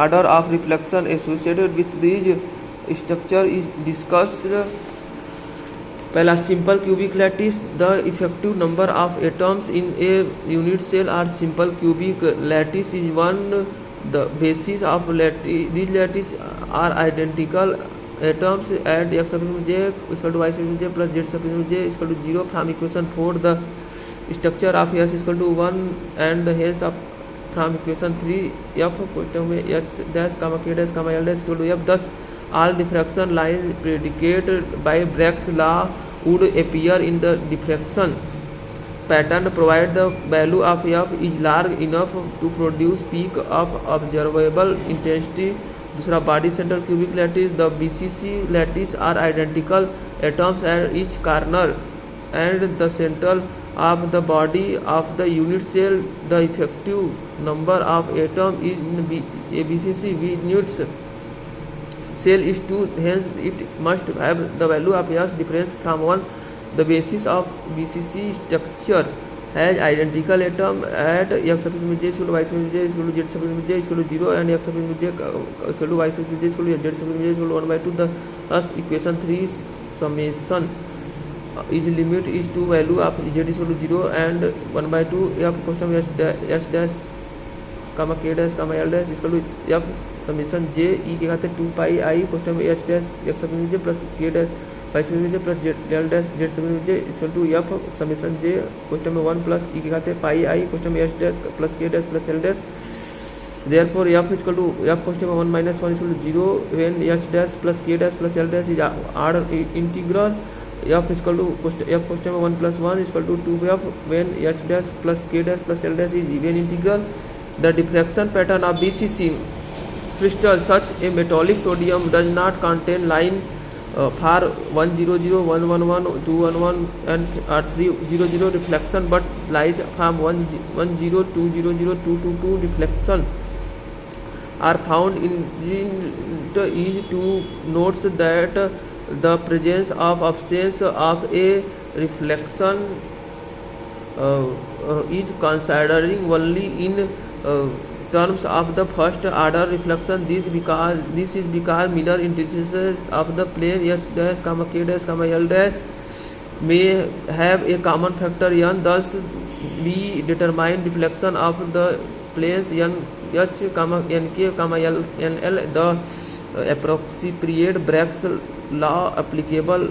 order of reflection associated with these structure is discussed. पहला simple cubic lattice the effective number of atoms in a unit cell are simple cubic lattice is one the basis of lattice this lattice are identical atoms at X suffix J equal to Y suffix J plus Z suffix J equal to 0 from equation 4 the structure of S equal to 1 and the hence of from equation 3 F question में H dash कामा के dash comma L dash equal to F 10 all diffraction lines predicated by Bragg's law would appear in the diffraction pattern provided the value of f is large enough to produce peak of observable intensity. दूसरा body center cubic lattice the BCC lattice are identical atoms at each corner and the center of the body of the unit cell. The effective number of atoms in a BCC units cell is 2, hence it must have the value of S difference from 1. The basis of BCC structure has identical atom at x suffix में j equal to y suffix में j equal to z suffix में j equal to 0 and x suffix में j equal to y suffix में j equal to z suffix में j equal to 1/2. Thus equation 3 summation is limit is to value of z equal to 0 and 1/2 f cosine s dash comma k dash comma l dash equal to f summation j e के खाते 2 pi i question में H dash x sub में j plus k dash y sub में j plus z del dash z sub में j equal to f summation j question में 1 प्लस e के खाते पाई आई क्वेश्चन में H dash plus k dash plus l dash therefore f equal to f question में 1 minus 1 equal to 0 when h dash plus k dash plus l dash is are integral f equal to f question में 1 plus 1 equal to 2 f when h dash plus k dash plus l dash is even integral. The diffraction pattern of BCC crystal such a metallic sodium does not contain line for 100 111 211 and 300 reflection but lies from 110 200 222 reflection are found in is to notes that the presence of absence of a reflection is considering only in terms of the first order reflection. This is because Miller indices of the plane s dash comma k dash comma l dash may have a common factor n. Thus we determine deflection of the planes n h comma n k comma l n l. The appropriate Bragg's law applicable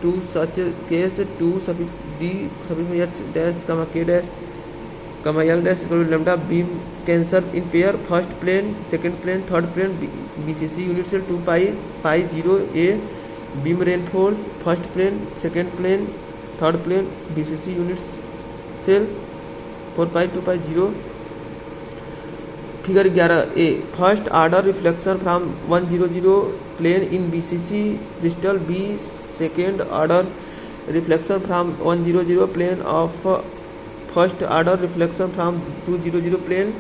to such a case 2 suffix d suffix h dash comma k dash comma l dash equal to lambda beam cancer in pair first plane second plane third plane BCC unit cell 2 pi pi 0 a beam reinforce first plane second plane third plane BCC unit cell 4 pi 2 pi 0. Figure 11 a first order reflection from 100 plane in BCC crystal. b second order reflection from 100 plane of first order reflection from 200 plane.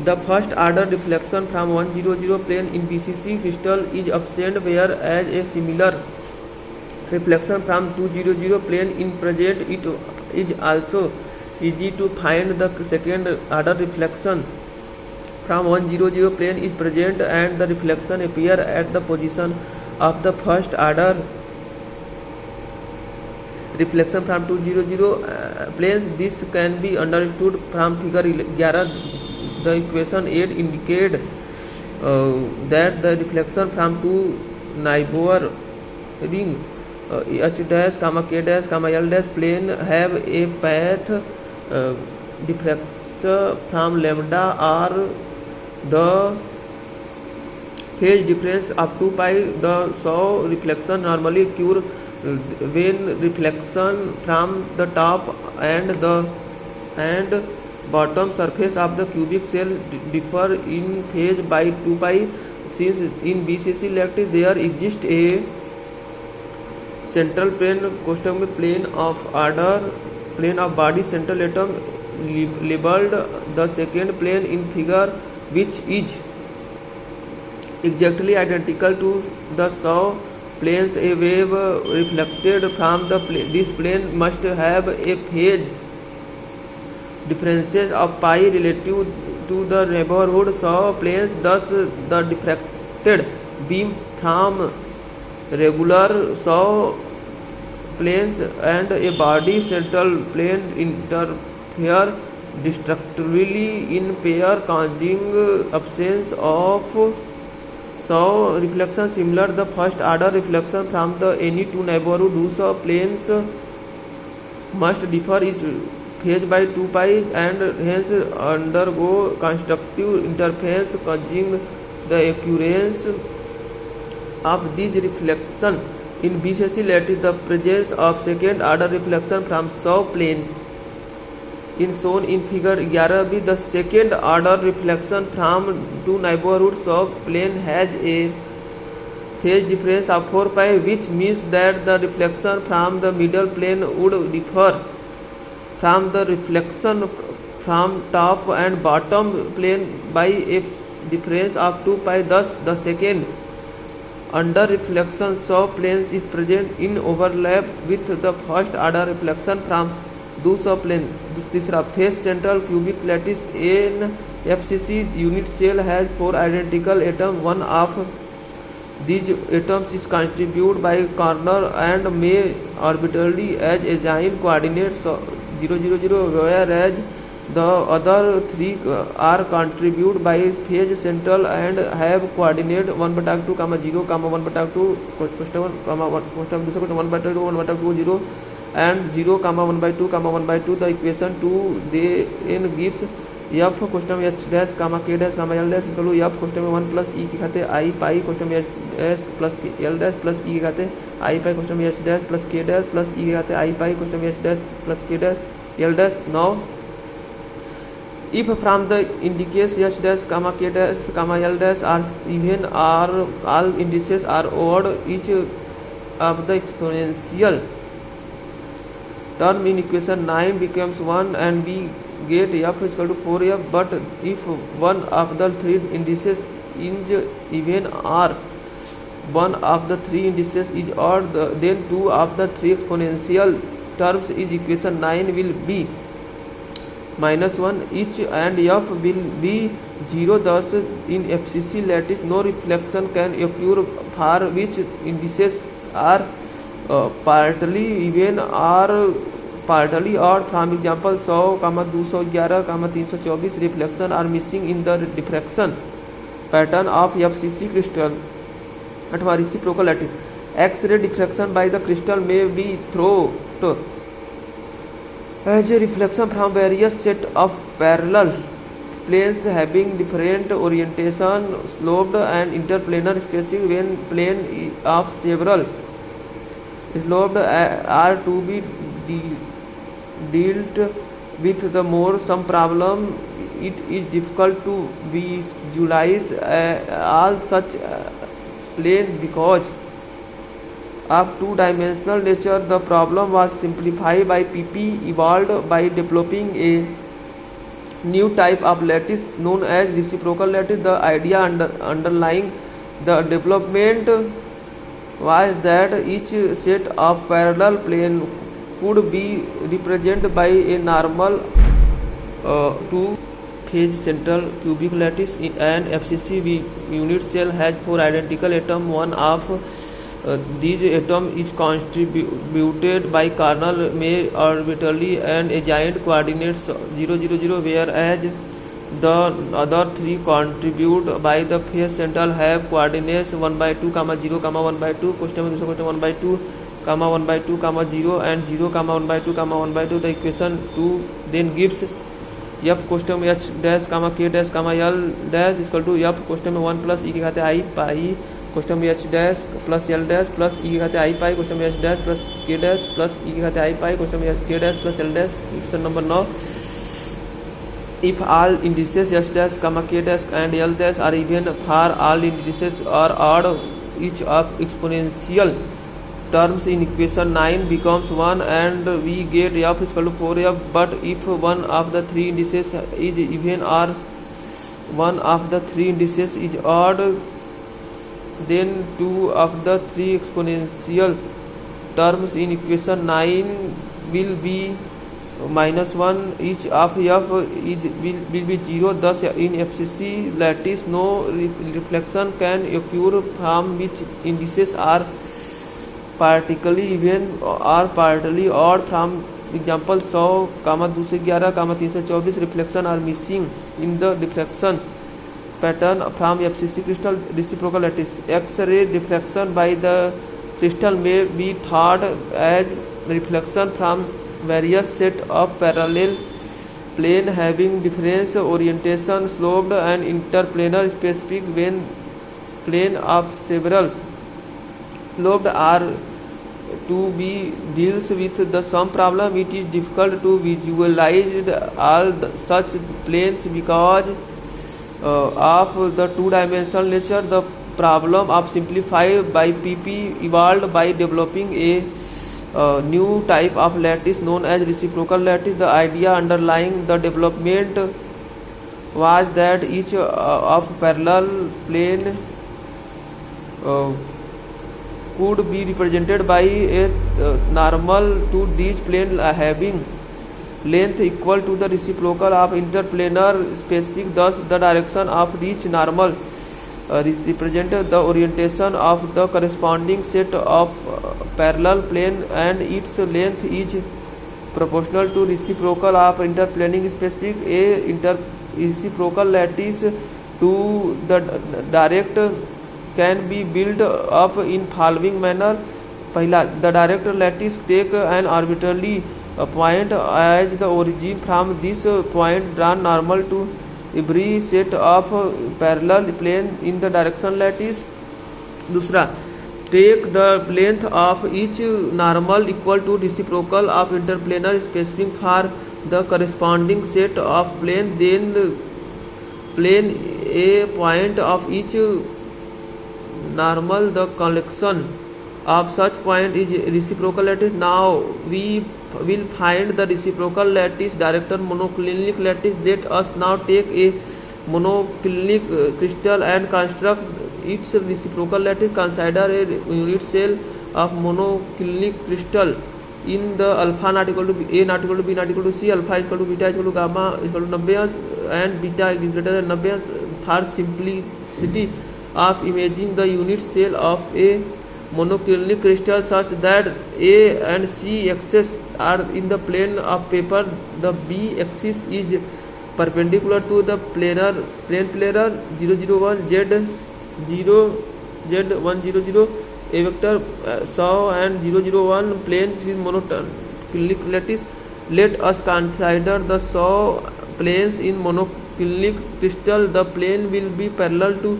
The first order reflection from 100 plane in BCC crystal is absent, whereas a similar reflection from 200 plane in present. It is also easy to find the second order reflection from 100 plane is present and the reflection appear at the position of the first order reflection from 200 planes. This can be understood from figure 11. The equation 8 indicate that the reflection from two neighboring h dash comma k dash comma l dash plane have a path difference from lambda or the phase difference up to pi. The so reflection normally occur when reflection from the top and bottom surface of the cubic cell differ in phase by 2 pi. Since in BCC lattice there exists a central plane of body central atom labeled the second plane in figure, which is exactly identical to the saw planes. A wave reflected from this plane must have a phase differences of pi relative to the neighborhood saw planes. Thus the diffracted beam from regular saw planes and a body central plane interfere destructively in pair, causing absence of saw reflection. Similar the first order reflection from the any two neighborhood whose planes must differ is phase by 2 pi and hence undergo constructive interference, causing the occurrence of this reflection. In BCC lattice the presence of second order reflection from saw plane is shown in figure 11b. The second order reflection from two neighborhood saw plane has a phase difference of 4 pi, which means that the reflection from the middle plane would differ from the reflection from top and bottom plane by a difference of 2 pi. Thus the second under reflection saw planes is present in overlap with the first order reflection from दो सब plane. तीसरा face central cubic lattice an FCC unit cell has 4 identical atoms. One of these atoms is contributed by corner and may arbitrarily as assigned coordinates 0 0 0, whereas the other 3 are contributed by phase central and have coordinate 1/2, 0, 1/2, question 1, 1/2, 1/2, 0 and 0, 1/2, 1/2. The equation 2 then gives f question में h dash कामा k dash कामा l dash इसका लो f question में 1 plus e के खाते i pi question में h dash plus l dash plus e के खाते i pi question में h dash plus k dash plus e के खाते i पाई क्वेश्चन में h dash plus k dash l dash. Now if from the indices h dash comma k dash comma l dash are even or all indices are odd, each of the exponential term in equation 9 becomes 1 and we get f is equal to 4f. But if one of the 3 indices is even or one of the 3 indices is odd, then 2 of the 3 exponential terms is equation 9 will be -1 each and f will be 0. Thus in FCC lattice no reflection can occur for which indices are partly even or partly odd. From example 100, 211, 324 reflection are missing in the diffraction pattern of FCC crystal. अथवा reciprocal lattice X-ray diffraction by the crystal may be thought as a reflection from various set of parallel planes having different orientation, sloped and interplanar spacing. When plane of several sloped are to be dealt with the more some problem, it is difficult to visualize all such plane because of two-dimensional nature. The problem was simplified by PP evolved by developing a new type of lattice known as reciprocal lattice. The idea underlying the development was that each set of parallel plane could be represented by a normal two-phase central cubic lattice. An FCC unit cell has 4 identical atoms. One of these atoms is contributed by kernel may arbitrarily and assigned coordinates 0 0 0, whereas The other three contribute by the face central have coordinates 1/2, 0, 1/2. Question में दूसरा question 1/2, 1/2, 0 and 0, 1/2, 1/2. The equation 2 then gives f question में h dash, k dash, l dash is equal to f question में 1 plus e के घाते i pi. Question में h dash plus l dash plus e के घाते i pi. Question में h dash plus k dash plus e के घाते i pi. Question में k dash plus l dash. Question number 9. If all indices h dash, k dash and l dash are even for all indices are odd, each of exponential terms in equation 9 becomes 1 and we get f is equal to 4f. But if one of the three indices is even or one of the three indices is odd, then two of the three exponential terms in equation 9 will be -1. Each of f will be 0. Thus in FCC lattice no reflection can occur from which indices are partially even or partly odd. From example 100, 2 से 11, 3 से 24 reflection are missing in the diffraction pattern from FCC crystal reciprocal lattice. X-ray diffraction by the crystal may be thought as reflection from various set of parallel plane having different orientation, sloped and interplanar specific. When plane of several sloped are to be deals with the sum problem, it is difficult to visualize all such planes because of the two-dimensional nature. The problem of simplified by PP evolved by developing a new type of lattice known as reciprocal lattice. The idea underlying the development was that each of parallel plane could be represented by a normal to these plane having length equal to the reciprocal of interplanar specific. Thus the direction of each normal represent the orientation of the corresponding set of parallel plane and its length is proportional to reciprocal of interplaning specific. A reciprocal lattice to the direct can be built up in following manner. पहला, the direct lattice take an arbitrary point as the origin. From this point draw normal to every set of parallel plane in the direction lattice. दूसरा, take the length of each normal equal to reciprocal of interplanar specific for the corresponding set of plane. Then plane a point of each normal, the collection of such point is reciprocal lattice. Now we will find the reciprocal lattice director monoclinic lattice. Let us now take a monoclinic crystal and construct its reciprocal lattice. Consider a unit cell of monoclinic crystal in the alpha not equal to a not equal to b not equal to c, alpha is equal to beta is equal to gamma is equal to 90 and beta is greater than 90. For simplicity of imaging the unit cell of a monoclinic crystal such that A and C axes are in the plane of paper, the B axis is perpendicular to the plane planar 001 z 0 z 100 a vector 100 and 001 planes with monoclinic lattice. Let us consider the 100 planes in monoclinic crystal. The plane will be parallel to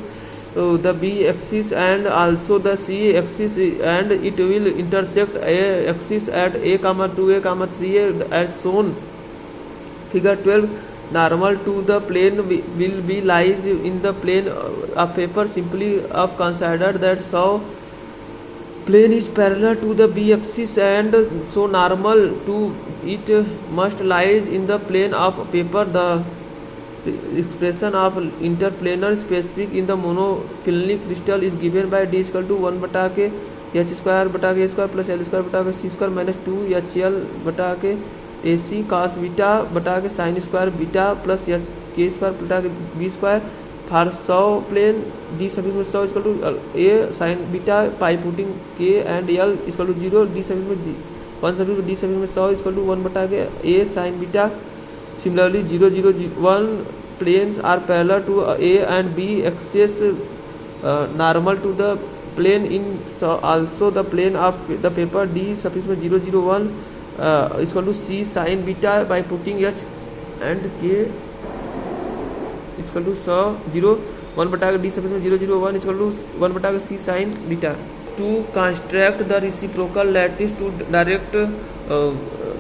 the B axis and also the C axis, and it will intersect A axis at A, 2A, 3A as shown. Figure 12. Normal to the plane will be lies in the plane of paper. Simply of consider that so plane is parallel to the B axis and so normal to it must lies in the plane of paper. The expression of interplanar specific in the monoclinic crystal is given by d equal to 1 बटा के h square बटा के a square plus l square बटा के c square minus 2 hL बटा के ac cos beta बटा K sine square beta plus h k square बटा K b square. For 100 plane d suffix में 100 equal to a sine beta pi putting k and l equal to 0 d suffix में 1 suffix में d suffix में 100 equal to 1 बटा के a sine beta. Similarly 0 0 1 planes are parallel to A and B axis normal to the plane in also the plane of the paper D suffix में 001 is equal to C sin beta by putting H and K is equal to 0 1 बटा D suffix में 001 is equal to 1 बटा C sin beta. To construct the reciprocal lattice to direct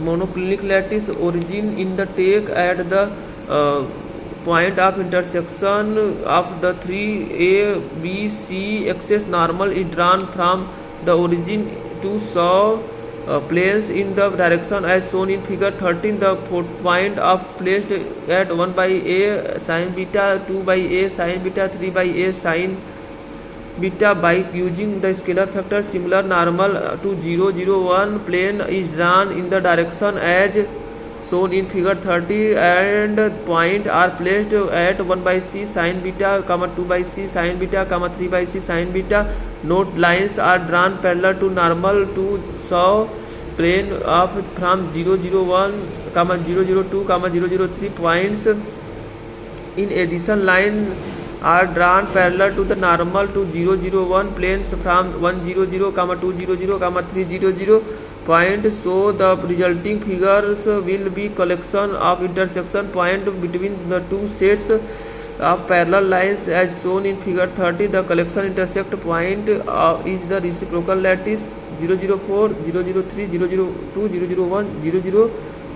monoclinic lattice origin in the take at the point of intersection of the three A, B, C axis normal is drawn from the origin to show planes in the direction as shown in figure 13. The point of placed at 1 by A sin beta, 2 by A sin beta, 3 by A sin beta by using the scalar factor similar normal to 001 plane is drawn in the direction as shown in figure 30 and point are placed at 1 by C sin beta, 2 by C sin beta, 3 by C sin beta. Note lines are drawn parallel to normal to show plane of from 001, 002, 003 points. In addition, line are drawn parallel to the normal to 001 planes from 100, 200, 300 point. So the resulting figures will be collection of intersection point between the two sets of parallel lines as shown in figure 30. The collection intersect point is the reciprocal lattice 004, 003, 002, 001, 00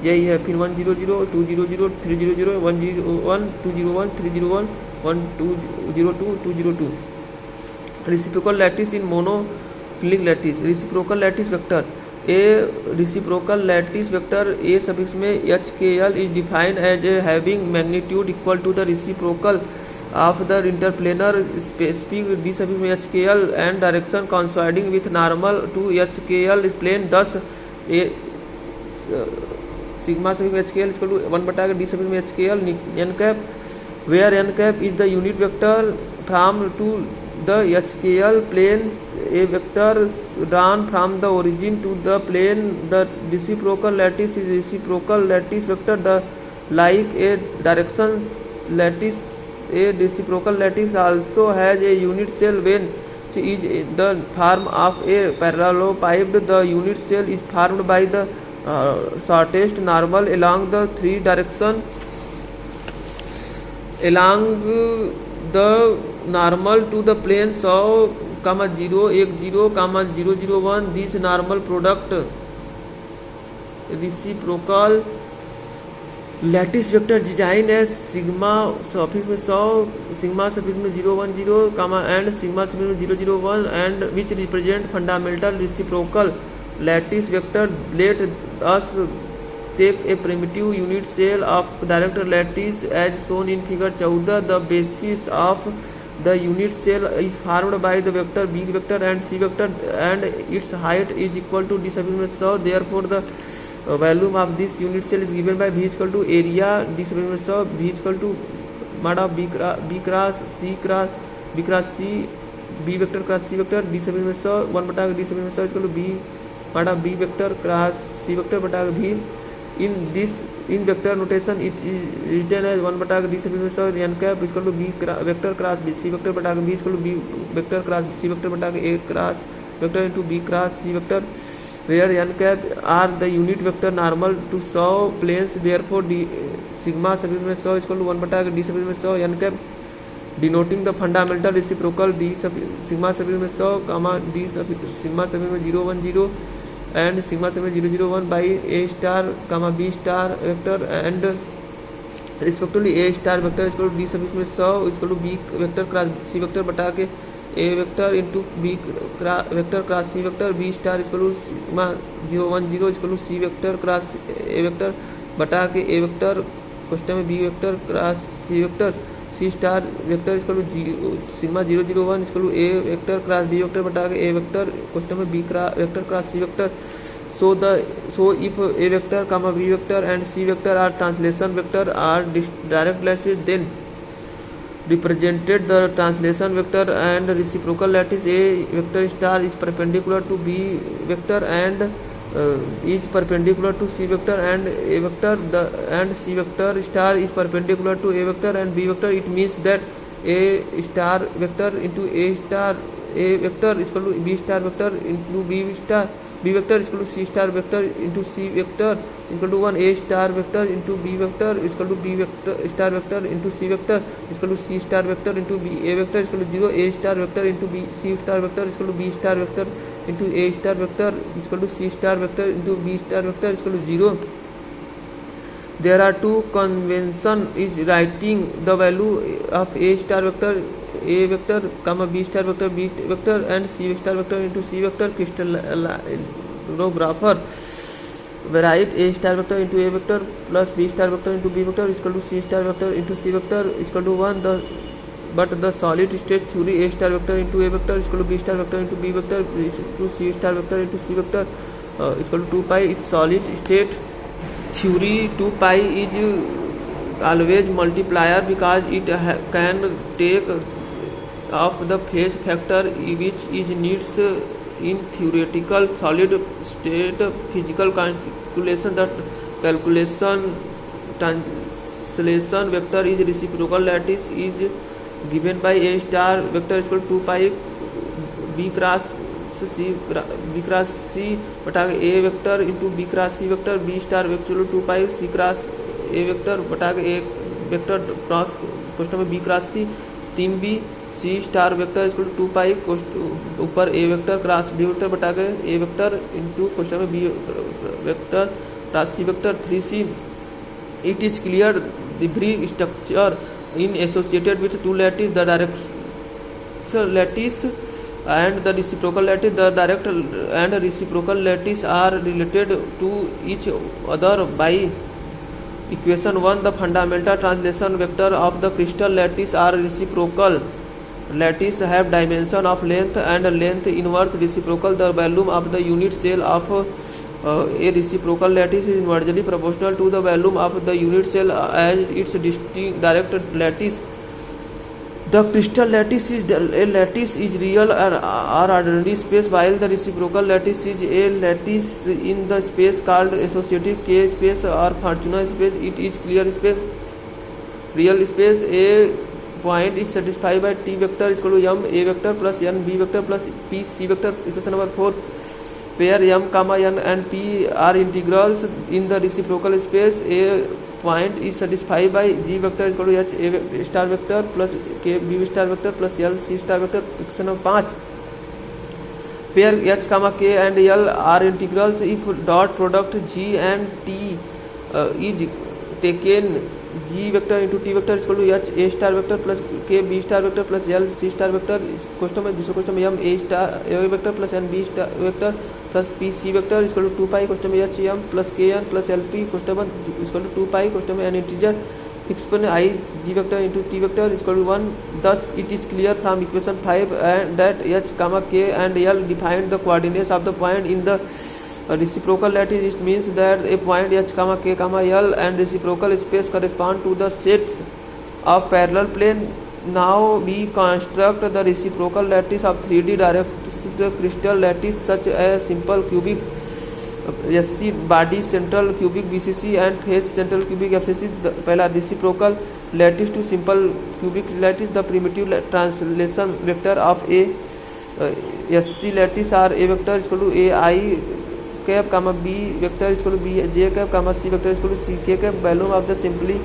यही है. फिर 100, 200, 300, 101, 201, 301, 1202, 202. Reciprocal lattice in monoclinic lattice. Reciprocal lattice vector. A reciprocal lattice vector A suffix में HKL is defined as having magnitude equal to the reciprocal of the interplanar specific D suffix में HKL and direction coinciding with normal to HKL plane. Thus A sigma suffix में HKL is equal to 1 बटा D suffix में HKL n cap, where n cap is the unit vector from to the HKL planes. A vector drawn from the origin to the plane. The reciprocal lattice is reciprocal lattice vector. The like a direction lattice. A reciprocal lattice also has a unit cell when is the form of a parallelepiped. The unit cell is formed by the shortest normal along the three direction. Along the normal to the plane 100, 0, 10, 001. This normal product reciprocal lattice vector design as sigma suffix में 100, sigma suffix में 010, and sigma suffix में 001 and which represent fundamental reciprocal lattice vector. Let us take a primitive unit cell of direct lattice as shown in figure 14. The basis of the unit cell is formed by the vector B vector and C vector and its height is equal to D suffix में 100. Therefore the volume of this unit cell is given by V is equal to area D suffix में 100, V is equal to mod of B cross C cross B cross C, B vector cross C vector D suffix में 100, 1 बटा D suffix में 100 is equal to B mod of B vector cross C vector बटा V. In vector notation it is written as 1 बटा D suffix में 100 n cap is equal to B vector cross C vector बटा B is equal to B vector cross C vector बटा A cross vector into B cross C vector, where n cap are the unit vector normal to show planes. Therefore D sigma suffix में 100 is equal to 1 बटा D suffix में 100 n cap, denoting the fundamental reciprocal D sigma suffix में 100, D sigma suffix में 010 and sigma suffix में 001 by A star, B star vector and respectively A star vector is equal to D suffix में 100 is equal to B vector cross C vector बटा के A vector into B vector cross C vector. B star is equal to sigma 010 is equal to C vector cross A vector बटा के A vector question में B vector cross C vector. C star vector is equal to sigma 001 is equal to A vector cross B vector बटा के A vector question में B vector cross C vector. So if A vector, B vector and C vector are translation vector are direct lattice, then represented the translation vector and reciprocal lattice A vector star is perpendicular to B vector and is perpendicular to C vector and A vector, and C vector star is perpendicular to A vector and B vector, it means that A star vector into A vector is equal to B star vector into B vector is equal to C star vector into C vector is equal to 1. A star vector into B vector is equal to B vector star vector into C vector is equal to C star vector into B A vector is equal to 0. A star vector into B C star vector is equal to B star vector into A star vector is equal to C star vector into B star vector is equal to 0. There are two convention is writing the value of A star vector A vector comma B star vector B vector and C star vector into C vector. Crystallographer write A star vector into A vector plus B star vector into B vector is equal to C star vector into C vector is equal to 1. But the solid state theory A star vector into A vector is equal to B star vector into B vector is equal to C star vector into C vector is equal to 2 pi. Its solid state theory 2 pi is always multiplier because it can take of the phase factor which is needs in theoretical solid state physical calculation. That calculation translation vector is reciprocal lattice is given by A star vector is equal to 2 pi B cross C बटा A vector into B cross C vector B star vector 2 pi C cross A vector बटा A vector cross question में B cross C 3B C star vector is equal to 2 pi ऊपर A vector cross B vector बटा A vector into question में B vector cross C vector 3C. It is clear the brief structure in associated with two lattice, the direct lattice and the reciprocal lattice. The direct and reciprocal lattice are related to each other by equation 1. The fundamental translation vector of the crystal lattice are reciprocal. Lattice have dimension of length and length inverse reciprocal. The volume of the unit cell of a reciprocal lattice is inversely proportional to the volume of the unit cell as its direct lattice. The crystal lattice is a lattice is real or ordinary space, while the reciprocal lattice is a lattice in the space called associative K space or Fortuna space. It is clear space. Real space A point is satisfied by T vector is equal to M A vector plus N B vector plus P C vector. Equation number 4. Where M comma N and P are integrals in the reciprocal space, A point is satisfied by G vector is equal to H A star vector plus K B star vector plus L C star vector. Equation number 5. Where H comma K and L are integrals if dot product G and T is taken, G vector into T vector is equal to H A star vector plus K B star vector plus L C star vector. Question में दूसरे question में M A star A vector plus N B star vector plus P C vector is equal to 2 pi. Question में H M plus K N plus L P question में is equal to 2 pi. Question में N integer explain I G vector into T vector is equal to 1. Thus it is clear from equation 5 that H comma K and L define the coordinates of the point in the reciprocal lattice. It means that a point H comma K comma L and reciprocal space correspond to the sets of parallel plane. Now we construct the reciprocal lattice of 3D direct crystal lattice such as simple cubic SC body central cubic BCC and face central cubic FCC. पहला reciprocal lattice to simple cubic lattice. The primitive translation vector of a SC lattice are A vector is equal to A I cap comma B vector is equal to B J cap comma C vector is equal to C K cap. Volume of the simply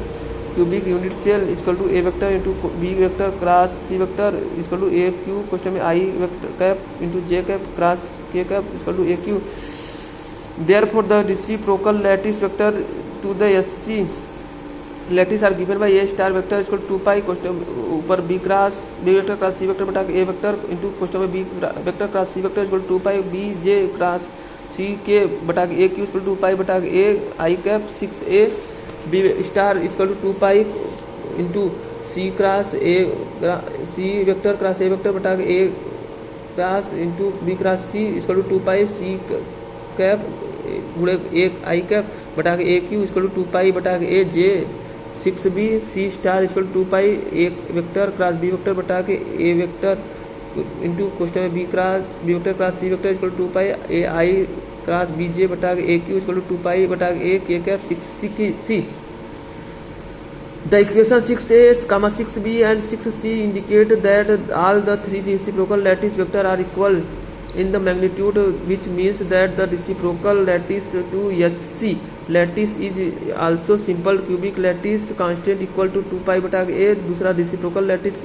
cubic unit cell is equal to A vector into B vector cross C vector is equal to A Q. Question में I vector cap into J cap cross K cap is equal to A Q. Therefore the reciprocal lattice vector to the SC lattice are given by A star vector is equal to 2 pi. Question ऊपर B vector cross C vector बटा A vector into question में B vector cross C vector is equal to 2 pi. B J cross C K बटा A Q is equal to 2 pi बटा A I cap 6A B star is equal to 2 pi into C cross A C vector cross A vector बटा A cross into B cross C is equal to 2 pi C cap गुणे एक I cap बटा A Q is equal to 2 pi बटा A J 6B C star is equal to 2 pi एक vector cross B vector बटा के A vector into question में B vector cross C vector is equal to 2 pi A I cross B J बटा A Q equal to 2 pi बटा A K cap 6c. The equation 6a, 6b and 6c indicate that all the three reciprocal lattice vectors are equal in the magnitude, which means that the reciprocal lattice to HC lattice is also simple cubic lattice constant equal to 2 pi bata a. दूसरा reciprocal lattice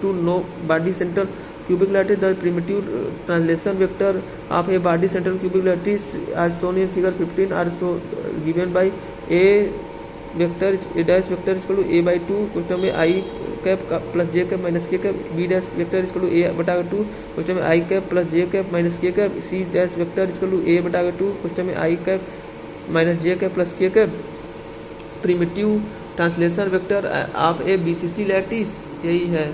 to no body central cubic lattice. The primitive translation vector of a body central cubic lattice as shown in figure 15 are so given by a vector a dash vector equal to A by 2 question में आई cap plus जे cap minus के cap. B dash vector equal to a बटा 2 question में आई cap plus जे cap minus के cap. C dash vector equal to a बटा 2 question में आई cap minus j cap plus के cap. Primitive translation vector of a BCC lattice यही है.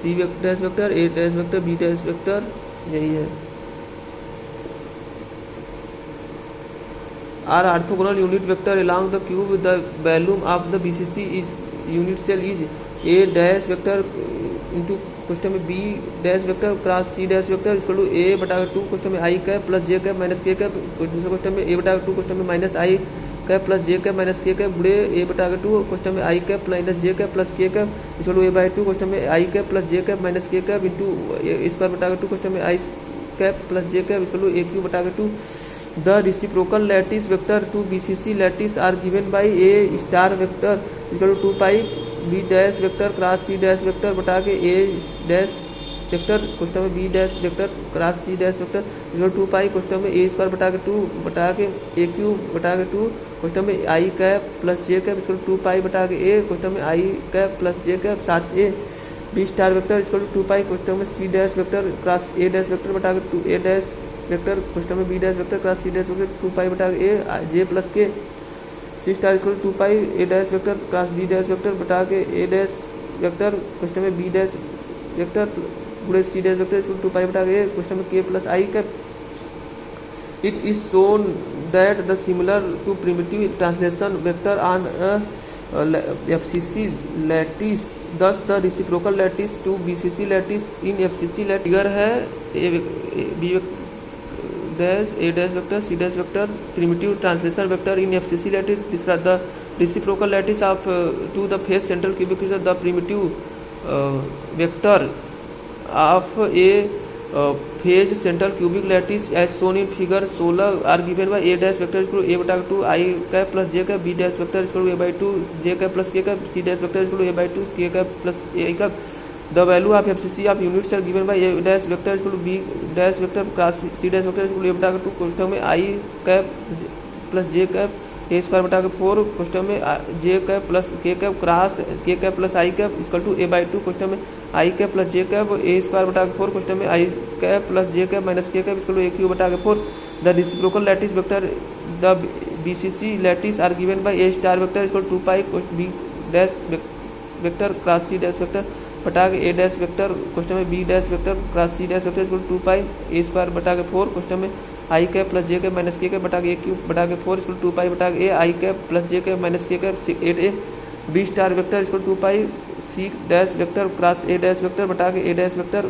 C dash vector, a dash vector, b dash vector यही है. Are orthogonal unit vector along the cube. The volume of the BCC unit cell is a dash vector into question में b dash vector cross c dash vector equal to a बटा 2 question में i cap plus j cap minus k cap. दूसरे question में a बटा 2 question में minus i cap plus j cap minus k cap गुणे a बटा 2 question में i cap minus j cap plus k cap equal to a by 2 question में i cap plus j cap minus k cap into square बटा 2 question में i cap plus j cap equal to a cube बटा 2. The reciprocal lattice vector to BCC lattice are given by a star vector equal to 2 pi b dash vector cross c dash vector बटा के a dash vector question में b dash vector cross c dash vector equal to 2 pi question में a square बटा के 2 बटा के a cube बटा के 2 क्वेश्चन में i cap plus j cap equal to 2 pi बटा के a क्वेश्चन में i cap plus j cap 7a. b star vector equal to 2 pi question में c dash vector cross a dash vector बटा के 2 a dash vector question में B dash vector cross सी dash vector 2 pi बटा a j plus k. C star equal to 2 pi A dash vector cross B dash vector बटा के ए dash vector question में B dash vector गुणे C dash vector equal to 2 pi बटा A question में K plus I cap. It is shown that the similar to primitive translation vector on FCC lattice. Thus the reciprocal lattice to BCC lattice in FCC lattice figure है b dash a dash vector c dash vector primitive translation vector in FCC lattice. तीसरा the reciprocal lattice of to the face central cubic is the primitive vector of a face central cubic lattice as shown in figure 16 are given by a dash vector equal to a बटा 2 i cap plus J cap b dash vector equal to A by 2 J cap plus के cap C dash vector equal to A by 2 K cap plus A cap. The value of FCC of units are given by a dash vector equal to b dash vector cross c dash vector equal to a बटा 2 question में i cap plus j cap a square बटा 4 question में j cap plus k cap cross k cap plus i cap equal to a by 2 question में i cap plus j cap a square बटा 4 question में i cap plus j cap minus k cap equal to a cube बटा 4. The reciprocal lattice vector the BCC lattice are given by a star vector equal to 2 pi b dash vector cross c dash vector बटा के ए dash vector question में B dash vector cross C dash vector equal 2 pi A square बटा के 4 question में आई cap plus जे cap minus के cap बटा के ए cube बटा के 4 इक्वल 2 पाई बटा के A I cap plus J cap minus के cap 8a. B star vector equal 2 pi C dash vector cross A dash vector बटा के ए डैश वेक्टर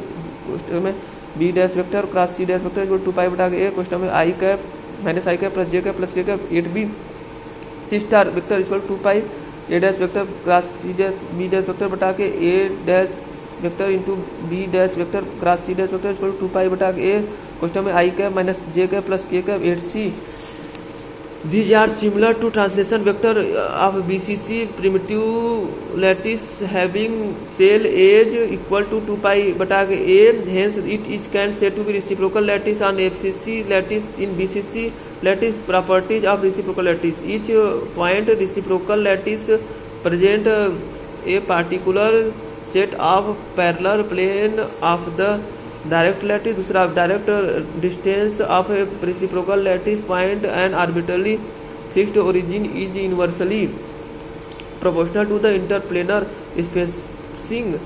क्वेश्चन में बी डैश वेक्टर क्रॉस सी dash vector equal 2 pi बटा के ए question में आई cap minus I cap plus J cap plus के cap 8b. C star vector equal 2 pi ए dash vector cross सी dash b dash vector बटा के ए dash vector into b dash vector cross सी dash vector equal 2 pi बटा के ए question में आई cap minus j cap plus के cap 8c. These are similar to translation vector of BCC primitive lattice having cell age equal to 2 pi बटा के a. Hence it is can said to be reciprocal lattice on FCC lattice in BCC lattice. Properties of reciprocal lattice. Each point reciprocal lattice present a particular set of parallel plane of the direct lattice. दूसरा direct distance of a reciprocal lattice point and arbitrarily fixed origin is inversely proportional to the interplanar spacing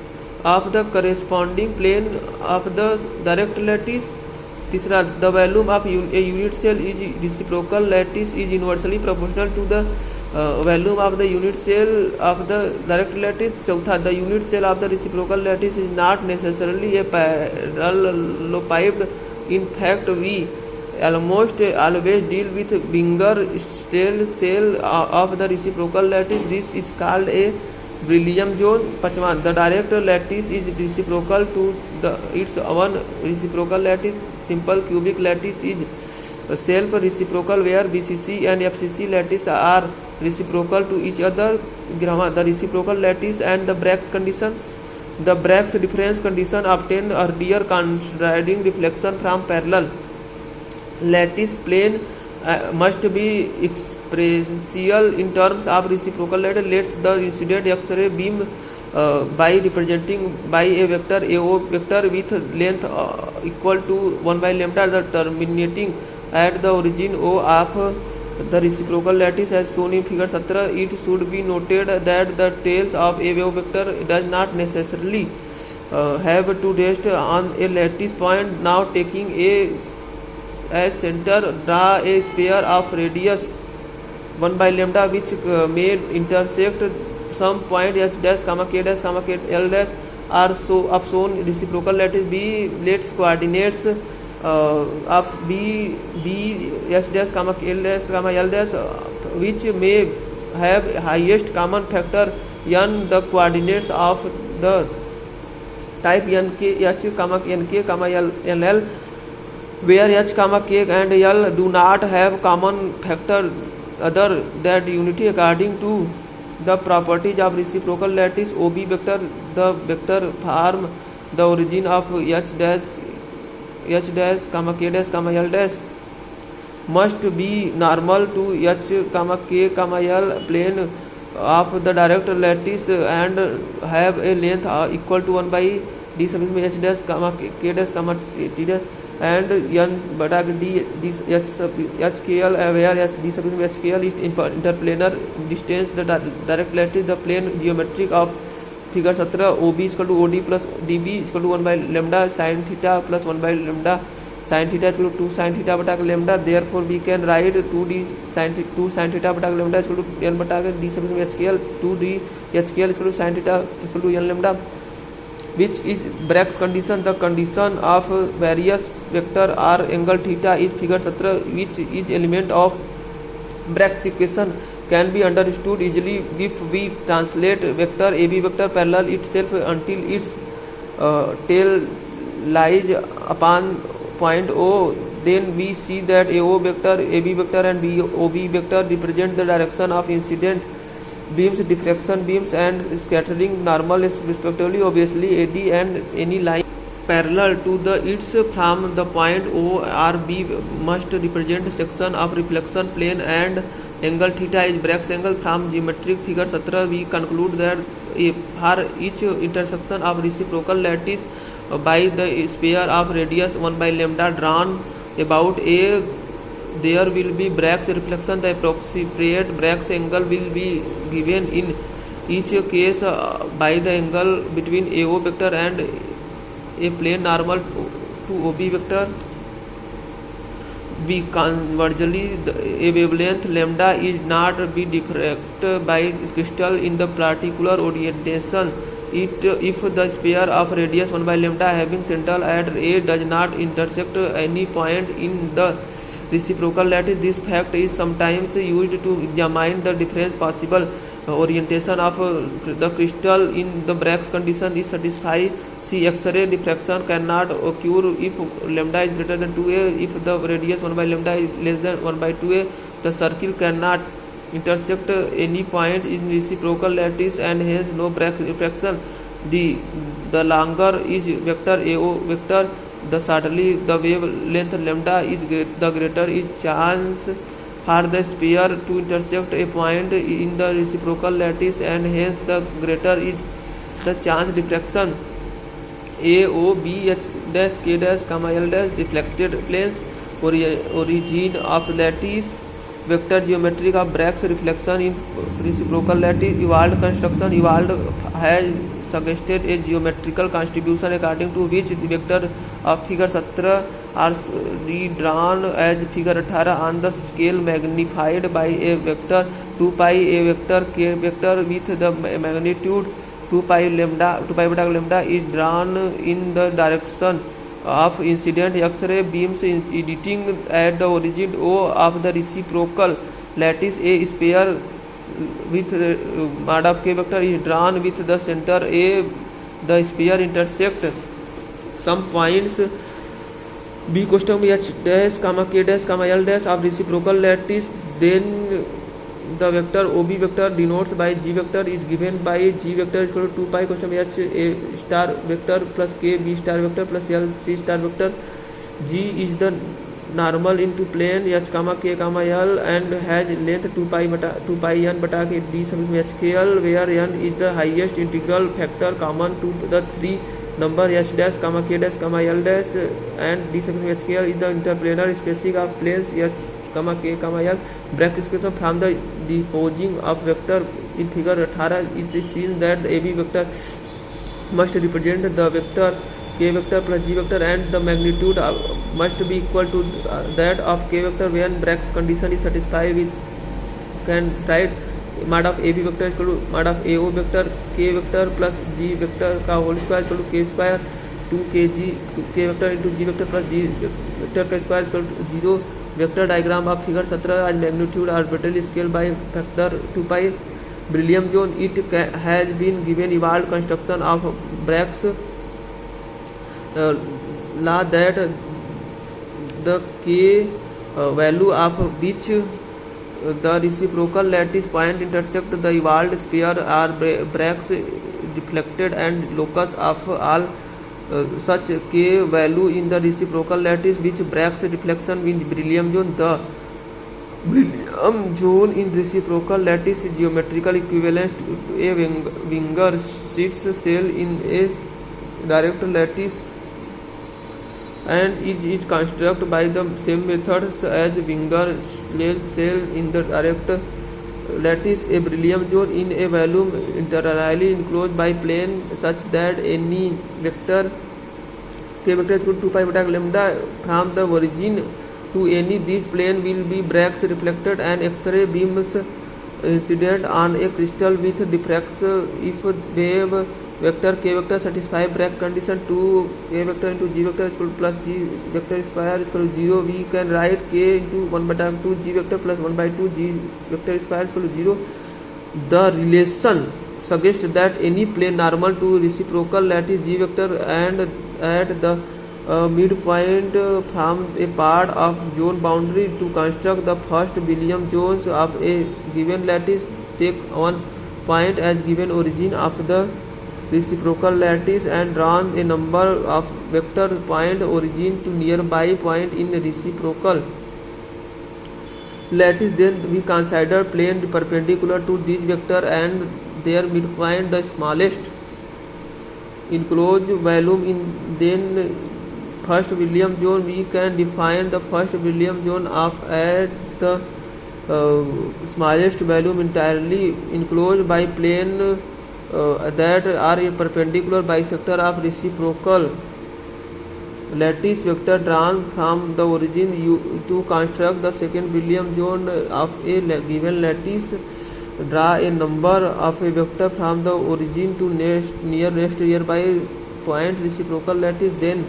of the corresponding plane of the direct lattice. तीसरा the volume of a unit cell is reciprocal lattice is inversely proportional to the volume of the unit cell of the direct lattice. चौथा the unit cell of the reciprocal lattice is not necessarily a parallelepiped. In fact we almost always deal with bigger scale of the reciprocal lattice. This is called a beryllium zone. पांचवा, the direct lattice is reciprocal to its one reciprocal lattice. Simple cubic lattice is self-reciprocal where BCC and FCC lattice are reciprocal to each other. The reciprocal lattice and the Bragg condition. The Bragg's difference condition obtained earlier considering reflection from parallel lattice plane must be expressible in terms of reciprocal lattice. Let the incident X-ray beam by representing by a vector AO vector with length equal to 1 by lambda, the terminating at the origin O of the reciprocal lattice as shown in figure 17. It should be noted that the tails of a wave vector does not necessarily have to rest on a lattice point. Now taking a as center, draw a sphere of radius 1 by lambda which may intersect some point S dash comma K dash comma K L dash are so of shown reciprocal lattice. B lets coordinates of B S dash comma L dash comma L dash which may have highest common factor n, the coordinates of the type nk h comma nk comma ll where h comma k and l do not have common factor other than unity. According to the properties of reciprocal lattice, OB vector, the vector form the origin of h dash comma k dash comma l dash must be normal to h comma k comma l plane of the direct lattice and have a length equal to 1 by d sub h dash comma k dash comma t dash and n bata d h sub hkl where d sub hkl is interplanar distance the direct lattice. The plane geometric of figure 17 OB is equal to OD plus DB is equal to 1 by lambda sin theta plus 1 by lambda sin theta is equal to 2 sin theta bata lambda. Therefore we can write 2 sin theta bata lambda is equal to n bata d sub hkl. 2d hkl is equal to sin theta is equal to n lambda, which is Bragg's condition. The condition of various vector or angle theta is figure 17, which is element of Bragg's equation can be understood easily if we translate vector AB vector parallel itself until its tail lies upon point O. Then we see that AO vector, AB vector and OB vector represent the direction of incident beams, diffraction beams and scattering normals respectively. Obviously AD and any line parallel to its from the point O or B must represent section of reflection plane and angle theta is Bragg's angle. From geometric figure 17 we conclude that for each intersection of reciprocal lattice by the sphere of radius 1 by lambda drawn about A, there will be Bragg's reflection. The approximate Bragg's angle will be given in each case by the angle between AO vector and a plane normal to OB vector. B conversely, a wavelength lambda is not be diffracted by crystal in the particular orientation. If the sphere of radius 1 by lambda having center at A does not intersect any point in the reciprocal lattice, this fact is sometimes used to examine the difference possible orientation of the crystal in the Bragg's condition is satisfied. See, X-ray diffraction cannot occur if lambda is greater than 2a. If the radius 1 by lambda is less than 1 by 2a, the circle cannot intersect any point in reciprocal lattice and hence no Bragg's refraction. The longer is vector AO vector, the shortly the wavelength lambda is the greater is chance for the sphere to intersect a point in the reciprocal lattice and hence the greater is the chance diffraction. A, O, B, H dash, K dash, comma L dash reflected planes. Origin of lattice vector geometry of Bragg's reflection in reciprocal lattice. Evolved construction. Evolved has suggested a geometrical contribution according to which the vector of figure 17 are redrawn as figure 18 on the scale magnified by a vector 2 pi a vector k vector with the magnitude 2 pi beta lambda is drawn in the direction of incident X-ray beams editing at the origin O of the reciprocal lattice. A sphere with mod of k vector is drawn with the center A. The sphere intersect some points B question H dash comma k dash comma L dash of reciprocal lattice. Then the vector OB vector denotes by G vector is given by G vector is equal to 2 pi question H A star vector plus K B star vector plus L C star vector. G is the normal into plane H comma K comma L and has length 2 pi n bata k B sum H K L, where n is the highest integral factor common to the three number H dash comma K dash comma L dash and D sum H K L is the interplanar spacing of planes H comma K comma L. Break expression from the decomposing of vector in figure 18 it is seen that the AB vector must represent the vector K vector plus G vector and the magnitude must be equal to that of K vector when Brake's condition is satisfied. We can write mod of AB vector is equal to mod of AO vector K vector plus G vector का whole square is equal to K square 2 K vector into G vector plus G vector का square is equal to 0. Vector diagram of figure 17 as magnitude arbitrarily scaled by factor 2 pi. Beryllium zone it has been given evolved construction of Brake's law that the K value of which the reciprocal lattice point intersect the evolved sphere are Brake's reflected and locus of all such K value in the reciprocal lattice which Brake's reflection in beryllium zone. The beryllium zone in reciprocal lattice is geometrical equivalent to a Wenger sheet cell in a direct lattice and it is constructed by the same methods as Wenger cell in the direct lattice. A beryllium zone in a volume entirely enclosed by plane such that any vector K vector is equal to 2 pi beta lambda from the origin to any these plane will be Brake's reflected and X-ray beams incident on a crystal with diffracts. If wave vector K vector satisfy Brake condition 2 K vector into G vector is equal to plus G vector square is equal to 0, we can write K into 1 by 2 G vector plus 1 by 2 G vector square is equal to 0. The relation suggests that any plane normal to reciprocal lattice G vector and at the midpoint from a part of zone boundary to construct the first beryllium zones of a given lattice. Take one point as given origin of the reciprocal lattice and drawn a number of vector point origin to nearby point in reciprocal lattice. Then we consider plane perpendicular to this vector and their midpoint the smallest enclosed volume in then first beryllium zone. We can define the first beryllium zone of as the smallest volume entirely enclosed by plane that are a perpendicular bisector of reciprocal lattice vector drawn from the origin. To construct the second beryllium zone of a given lattice, draw a number of a vector from the origin to nearby point reciprocal lattice. Then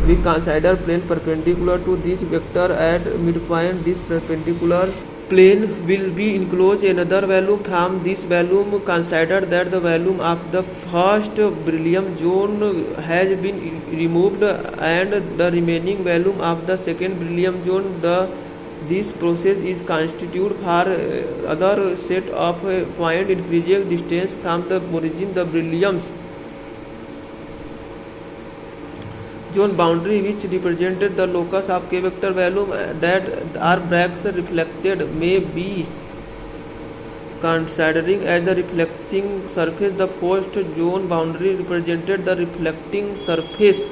we consider plane perpendicular to this vector at midpoint. This perpendicular plane will be enclosed another volume from this volume. Consider that the volume of the first beryllium zone has been removed and the remaining volume of the second beryllium zone. This process is constituted for other set of point increasing distance from the origin. The beryllium zone boundary which represented the locus of K vector volume that are Brake's reflected may be considering as the reflecting surface. The first zone boundary represented the reflecting surface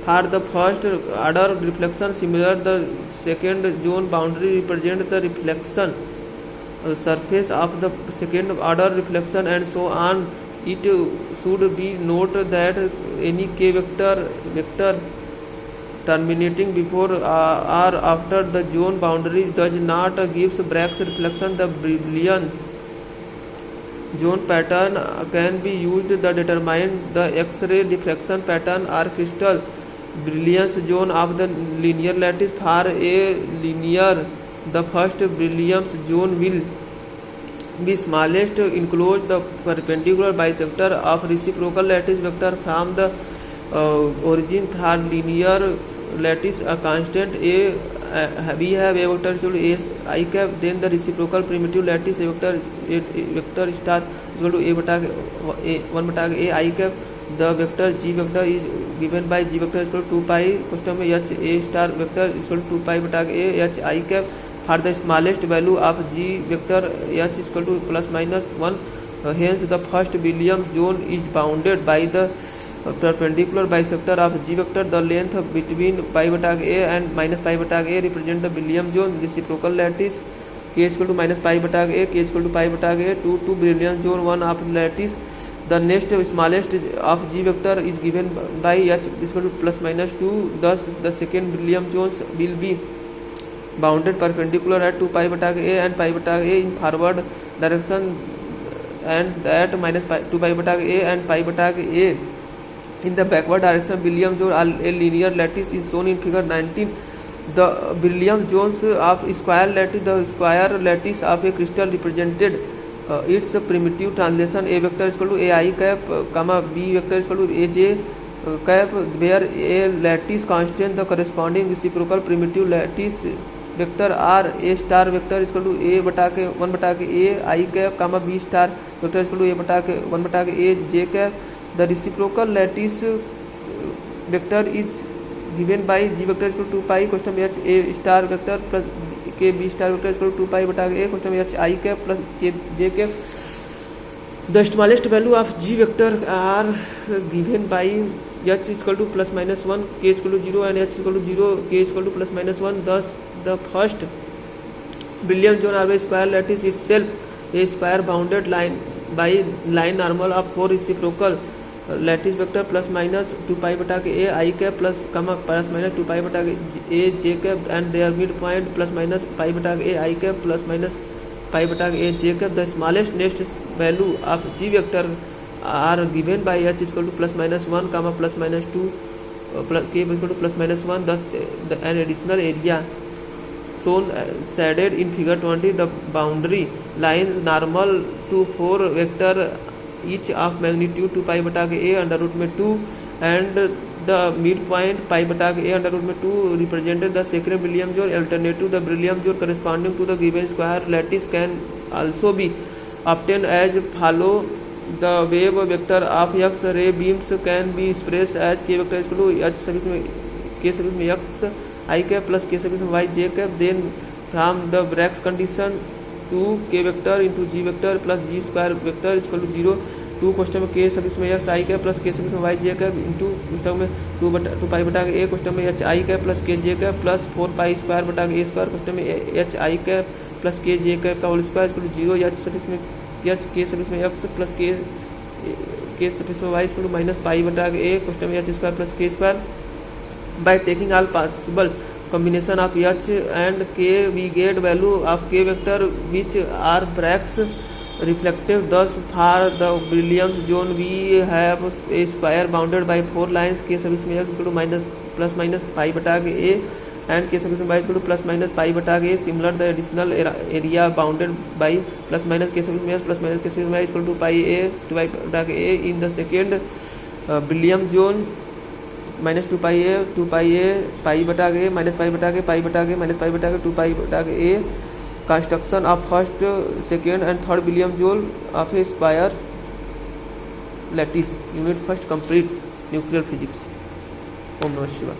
for the first order reflection. Similar, the second zone boundary represents the reflection surface of the second order reflection and so on. It should be noted that any K vector terminating before or after the zone boundaries does not give Brake's reflection. The beryllium zone pattern can be used to determine the X-ray diffraction pattern or crystal brilliance zone of the linear lattice. For a linear, the first brilliance zone will be smallest, enclose the perpendicular bisector of reciprocal lattice vector from the origin. For linear lattice, a constant a we have a vector equal to a I cap, then the reciprocal primitive lattice vector star is equal to a bata a 1 bata a I cap. The vector g vector is given by g vector is equal to 2 pi question में h a star vector is equal to 2 pi bata a h I cap. For the smallest value of g vector h is equal to plus minus 1. Hence the first Billiam zone is bounded by the perpendicular bisector of g vector. The length between pi bata a and minus pi bata a represent the Billiam zone. Reciprocal lattice k is equal to minus pi bata a, k is equal to pi bata a, 2 Billiam zone 1 of lattice. The next smallest of g vector is given by h is equal to plus minus 2. Thus the second Billiam zones will be bounded perpendicular at 2 pi bata a and pi bata a in forward direction, and at minus 2 pi bata a and pi bata a in the backward direction. Billiam zone a linear lattice is shown in figure 19. The Billiam zones of square lattice, the square lattice of a crystal represented its primitive translation. A vector is equal to a I cap, comma b vector is equal to a j cap, where a lattice constant the corresponding reciprocal primitive lattice vector or a star vector is equal to a bata के 1 bata के a I cap, comma b star vector is equal to a bata के 1 bata के a j cap. The reciprocal lattice vector is given by g vector is equal to 2 pi question h a star vector plus k b star vector is equal to 2 pi bata a question h I cap plus k j cap. The smallest value of g vector are given by h is equal to plus minus 1, k is equal to 0 and h is equal to 0, k is equal to plus minus 1. Thus the first Billiam zone of a square lattice itself a square bounded line by line normal of 4 reciprocal lattice vector plus minus 2 pi bata के a I cap plus comma plus minus 2 pi bata के a j cap, and their midpoint plus minus pi bata के a I cap plus minus pi bata के a j cap. The smallest next value of g vector are given by h is equal to plus minus 1, comma plus minus 2 plus k is equal to plus minus 1. Thus an additional area shown shaded in figure 20. The boundary line normal to 4 vector each of magnitude 2 pi bata के a under root में 2 and the midpoint pi bata के a under root में 2 represented the second Billiam zone. Alternative, the Billiam zone corresponding to the given square lattice can also be obtained as follow. The wave vector of X-ray beams can be expressed as k vector is equal to h suffix में k suffix में x I cap plus k suffix में y j cap. Then from the Bragg's condition 2 k vector into g vector plus g square vector is equal to 0. 2 question में k suffix में x I cap plus k suffix में y j cap into question में 2 pi बटा के a question में h I cap plus k j cap plus 4 pi square बटा के a square question में h I cap plus k j cap का whole square equal to 0. h suffix में h k suffix में x plus k suffix में y equal to minus pi बटा के a question में h square plus k square. By taking all possible combination of h and k, we get value of k vector which are Bragg's reflective. Thus for the Billiam zone we have a square bounded by 4 lines k suffix में x equal to minus plus minus pi बटा के a and k suffix में y equal to plus minus pi बटा के a. Similar the additional area bounded by plus minus k suffix में x plus minus k suffix में y equal to pi a to y बटा के a. In the second Billiam zone minus 2 pi a pi बटा के minus pi बटा के minus pi बटा के 2 pi बटा के a. Construction of first, second and third Billiam zone of a square lattice. Unit first complete. Nuclear physics. Om Namah Shivaya.